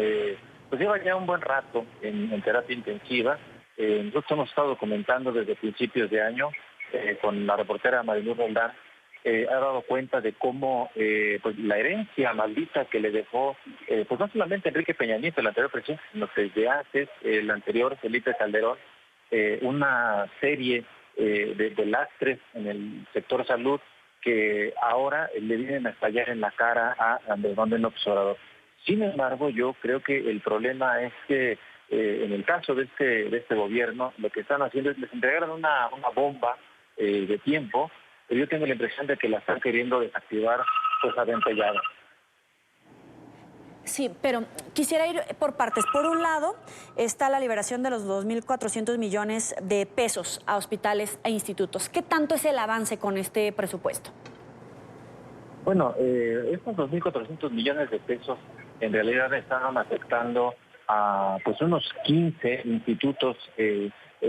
pues lleva ya un buen rato en terapia intensiva. Nosotros hemos estado comentando desde principios de año con la reportera Mariluz Roldán, ha dado cuenta de cómo pues la herencia maldita que le dejó pues no solamente Enrique Peña Nieto, el anterior presidente, sino que desde antes el anterior Felipe Calderón, una serie de lastres en el sector salud que ahora le vienen a estallar en la cara a Andrés Manuel López Obrador. Sin embargo, yo creo que el problema es que en el caso de este gobierno, lo que están haciendo es les entregaron una bomba de tiempo, pero yo tengo la impresión de que la están queriendo desactivar pues adentellada. Sí, pero quisiera ir por partes. Por un lado está la liberación de los 2.400 millones de pesos a hospitales e institutos. ¿Qué tanto es el avance con este presupuesto? Bueno, estos 2.400 millones de pesos en realidad están afectando a pues unos 15 institutos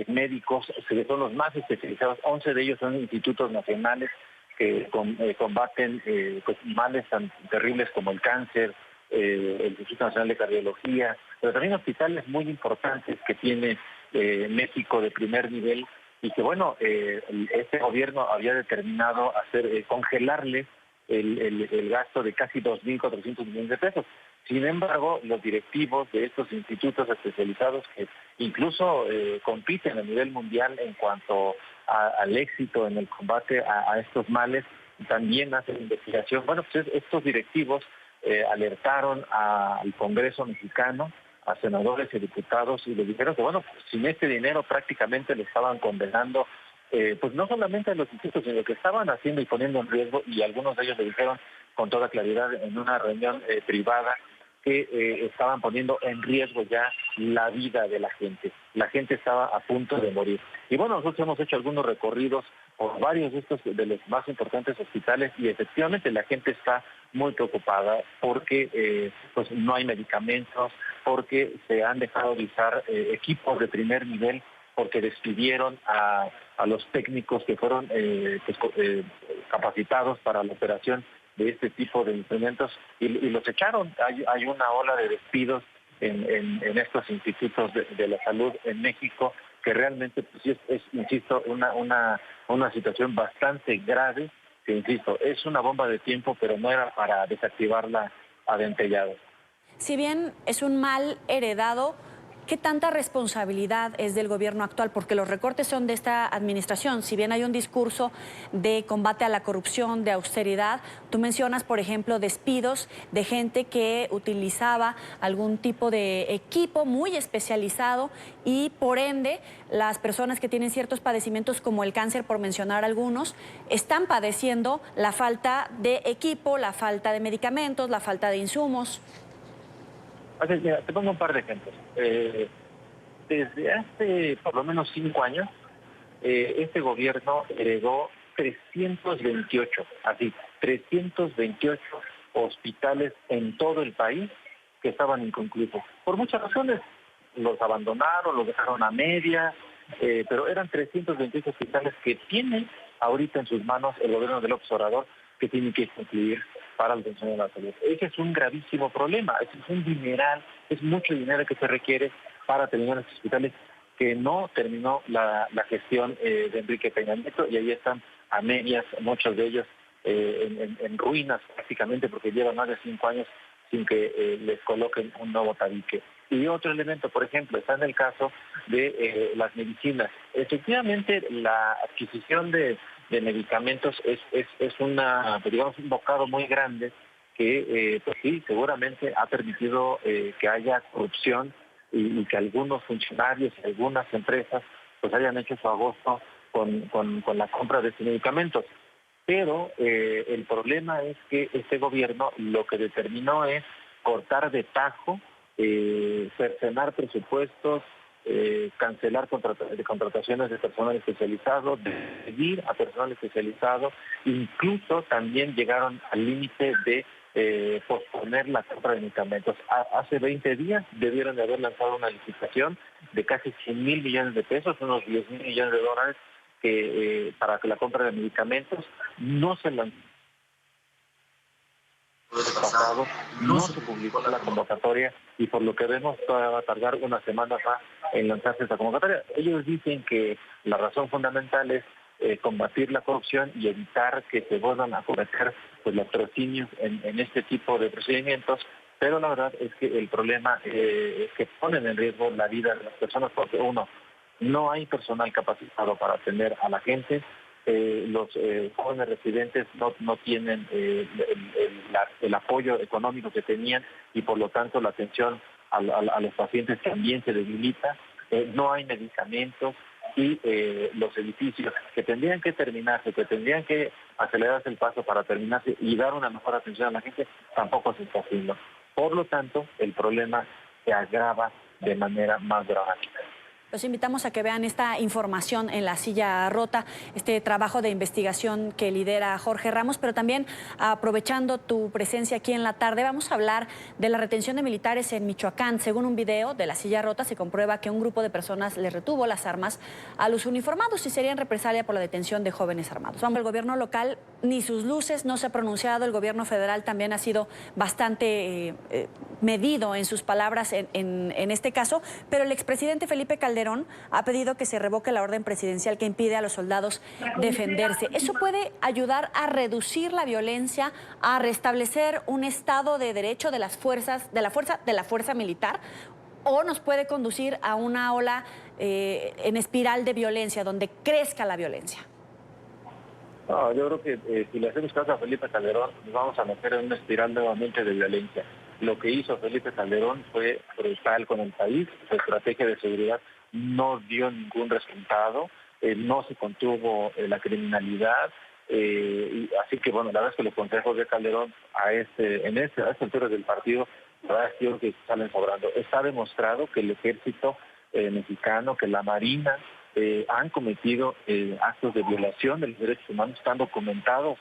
médicos, que son los más especializados. 11 de ellos son institutos nacionales que combaten pues, males tan terribles como el cáncer, el Instituto Nacional de Cardiología, pero también hospitales muy importantes que tiene México de primer nivel y que bueno, este gobierno había determinado hacer congelarles el gasto de casi 2.400 millones de pesos. Sin embargo, los directivos de estos institutos especializados que incluso compiten a nivel mundial en cuanto al éxito en el combate a estos males, también hacen investigación. Bueno, pues estos directivos alertaron al Congreso mexicano, a senadores y diputados, y les dijeron que, bueno, pues, sin este dinero prácticamente le estaban condenando, pues no solamente a los institutos, sino que estaban haciendo y poniendo en riesgo, y algunos de ellos le dijeron con toda claridad en una reunión privada, que estaban poniendo en riesgo ya la vida de la gente. La gente estaba a punto de morir. Y bueno, nosotros hemos hecho algunos recorridos por varios de estos de los más importantes hospitales y efectivamente la gente está muy preocupada porque pues no hay medicamentos, porque se han dejado de usar equipos de primer nivel, porque despidieron a los técnicos que fueron capacitados para la operación de este tipo de instrumentos y los echaron. Hay una ola de despidos en estos institutos de la salud en México que realmente pues, es insisto, una situación bastante grave que, insisto, es una bomba de tiempo, pero no era para desactivarla adentellado. Si bien es un mal heredado, ¿qué tanta responsabilidad es del gobierno actual? Porque los recortes son de esta administración. Si bien hay un discurso de combate a la corrupción, de austeridad, tú mencionas, por ejemplo, despidos de gente que utilizaba algún tipo de equipo muy especializado y, por ende, las personas que tienen ciertos padecimientos como el cáncer, por mencionar algunos, están padeciendo la falta de equipo, la falta de medicamentos, la falta de insumos. Mira, te pongo un par de ejemplos. Desde hace por lo menos 5 años, este gobierno heredó 328 hospitales en todo el país que estaban inconclusos. Por muchas razones, los abandonaron, los dejaron a media, pero eran 328 hospitales que tiene ahorita en sus manos el gobierno de López Obrador que tiene que concluir para la atención de la salud. Ese es un gravísimo problema, es un dineral, es mucho dinero que se requiere para terminar los hospitales que no terminó la gestión de Enrique Peña Nieto y ahí están a medias muchos de ellos en ruinas prácticamente, porque llevan más de 5 años sin que les coloquen un nuevo tabique. Y otro elemento, por ejemplo, está en el caso de las medicinas. Efectivamente, la adquisición de medicamentos es una, digamos, un bocado muy grande que, pues sí, seguramente ha permitido que haya corrupción y que algunos funcionarios y algunas empresas pues hayan hecho su agosto con la compra de estos medicamentos. Pero el problema es que este gobierno lo que determinó es cortar de tajo, cercenar presupuestos, cancelar contrataciones de personal especializado, despedir a personal especializado, incluso también llegaron al límite de posponer la compra de medicamentos. Hace 20 días debieron de haber lanzado una licitación de casi 100,000 millones de pesos, unos 10,000 millones de dólares, para que la compra de medicamentos no se lanzó. No se publicó la convocatoria y por lo que vemos todavía va a tardar unas semanas más en lanzarse esa convocatoria. Ellos dicen que la razón fundamental es combatir la corrupción y evitar que se vuelvan a cometer pues latrocinios en este tipo de procedimientos, pero la verdad es que el problema es que ponen en riesgo la vida de las personas porque uno, no hay personal capacitado para atender a la gente. Los jóvenes residentes no tienen el apoyo económico que tenían y por lo tanto la atención a los pacientes también se debilita. No hay medicamentos y los edificios que tendrían que terminarse, que tendrían que acelerarse el paso para terminarse y dar una mejor atención a la gente, tampoco se está haciendo. Por lo tanto, el problema se agrava de manera más dramática. Los invitamos a que vean esta información en La Silla Rota, este trabajo de investigación que lidera Jorge Ramos, pero también aprovechando tu presencia aquí en la tarde, vamos a hablar de la retención de militares en Michoacán. Según un video de La Silla Rota, se comprueba que un grupo de personas les retuvo las armas a los uniformados y sería en represalia por la detención de jóvenes armados. El gobierno local ni sus luces no se ha pronunciado, el gobierno federal también ha sido bastante medido en sus palabras en este caso, pero el expresidente Felipe Calderón ha pedido que se revoque la orden presidencial que impide a los soldados defenderse. ¿Eso puede ayudar a reducir la violencia, a restablecer un estado de derecho de la fuerza militar? ¿O nos puede conducir a una ola en espiral de violencia, donde crezca la violencia? No, yo creo que si le hacemos caso a Felipe Calderón, nos vamos a meter en una espiral nuevamente de violencia. Lo que hizo Felipe Calderón fue brutal con el país, su estrategia de seguridad no dio ningún resultado, no se contuvo la criminalidad, así que bueno, la verdad es que los consejos de Calderón a esta altura del partido, la verdad es que yo creo que salen sobrando. Está demostrado que el ejército mexicano, que la Marina han cometido actos de violación de los derechos humanos, están documentados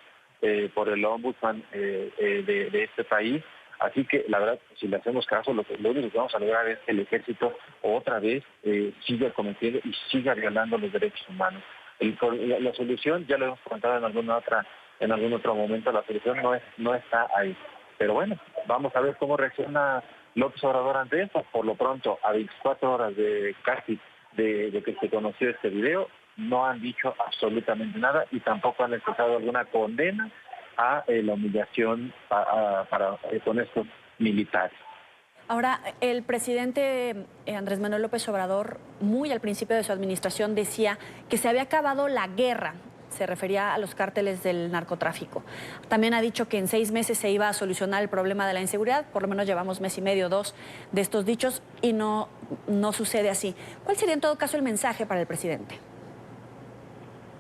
por el ombudsman de este país. Así que la verdad, si le hacemos caso, lo único que vamos a lograr es que el ejército otra vez siga cometiendo y siga violando los derechos humanos. La solución, ya lo hemos comentado en algún otro momento, la solución no está ahí. Pero bueno, vamos a ver cómo reacciona López Obrador ante esto. Por lo pronto, a 24 horas de que se conoció este video, no han dicho absolutamente nada y tampoco han expresado alguna condena a la humillación con estos militares. Ahora, el presidente Andrés Manuel López Obrador, muy al principio de su administración, decía que se había acabado la guerra. Se refería a los cárteles del narcotráfico. También ha dicho que en 6 meses se iba a solucionar el problema de la inseguridad. Por lo menos llevamos 1 mes y medio, 2 de estos dichos y no sucede así. ¿Cuál sería en todo caso el mensaje para el presidente?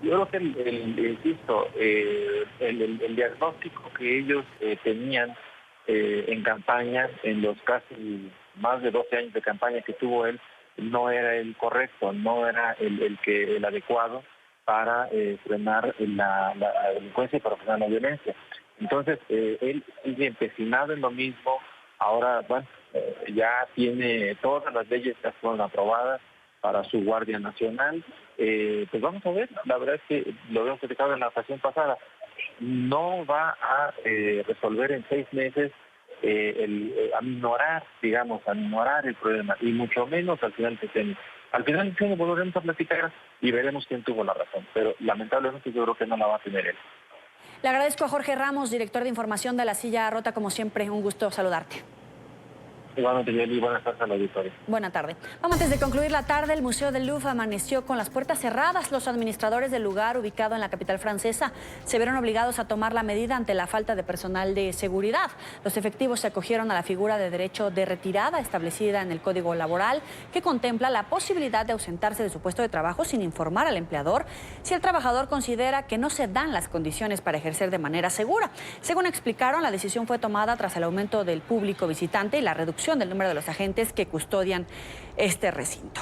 Yo creo que insisto, el diagnóstico que ellos tenían en campaña, en los casi más de 12 años de campaña que tuvo él, no era el correcto, no era el adecuado para frenar la delincuencia y para frenar la violencia. Entonces, él sigue empecinado en lo mismo. Ahora, bueno, ya tiene todas las leyes que fueron aprobadas para su Guardia Nacional. Pues vamos a ver, la verdad es que lo habíamos platicado en la ocasión pasada, no va a resolver en 6 meses aminorar el problema, y mucho menos al final del sexenio. Al final del sexenio volveremos a platicar y veremos quién tuvo la razón, pero lamentablemente yo creo que no la va a tener él. Le agradezco a Jorge Ramos, director de información de La Silla Rota, como siempre, un gusto saludarte. Igualmente, Yeli, buenas tardes al auditorio. Buena tarde. Vamos, antes de concluir la tarde, el Museo del Louvre amaneció con las puertas cerradas. Los administradores del lugar, ubicado en la capital francesa, se vieron obligados a tomar la medida ante la falta de personal de seguridad. Los efectivos se acogieron a la figura de derecho de retirada establecida en el Código Laboral, que contempla la posibilidad de ausentarse de su puesto de trabajo sin informar al empleador si el trabajador considera que no se dan las condiciones para ejercer de manera segura. Según explicaron, la decisión fue tomada tras el aumento del público visitante y la reducción del número de los agentes que custodian este recinto.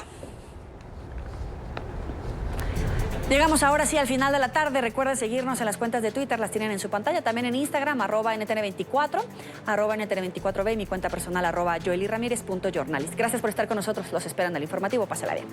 Llegamos ahora sí al final de la tarde. Recuerden seguirnos en las cuentas de Twitter, las tienen en su pantalla, también en Instagram, @NTN24, @NTN24B y mi cuenta personal, @YoeliRamírez.journalist. Gracias por estar con nosotros, los esperan en el informativo. Pásala bien.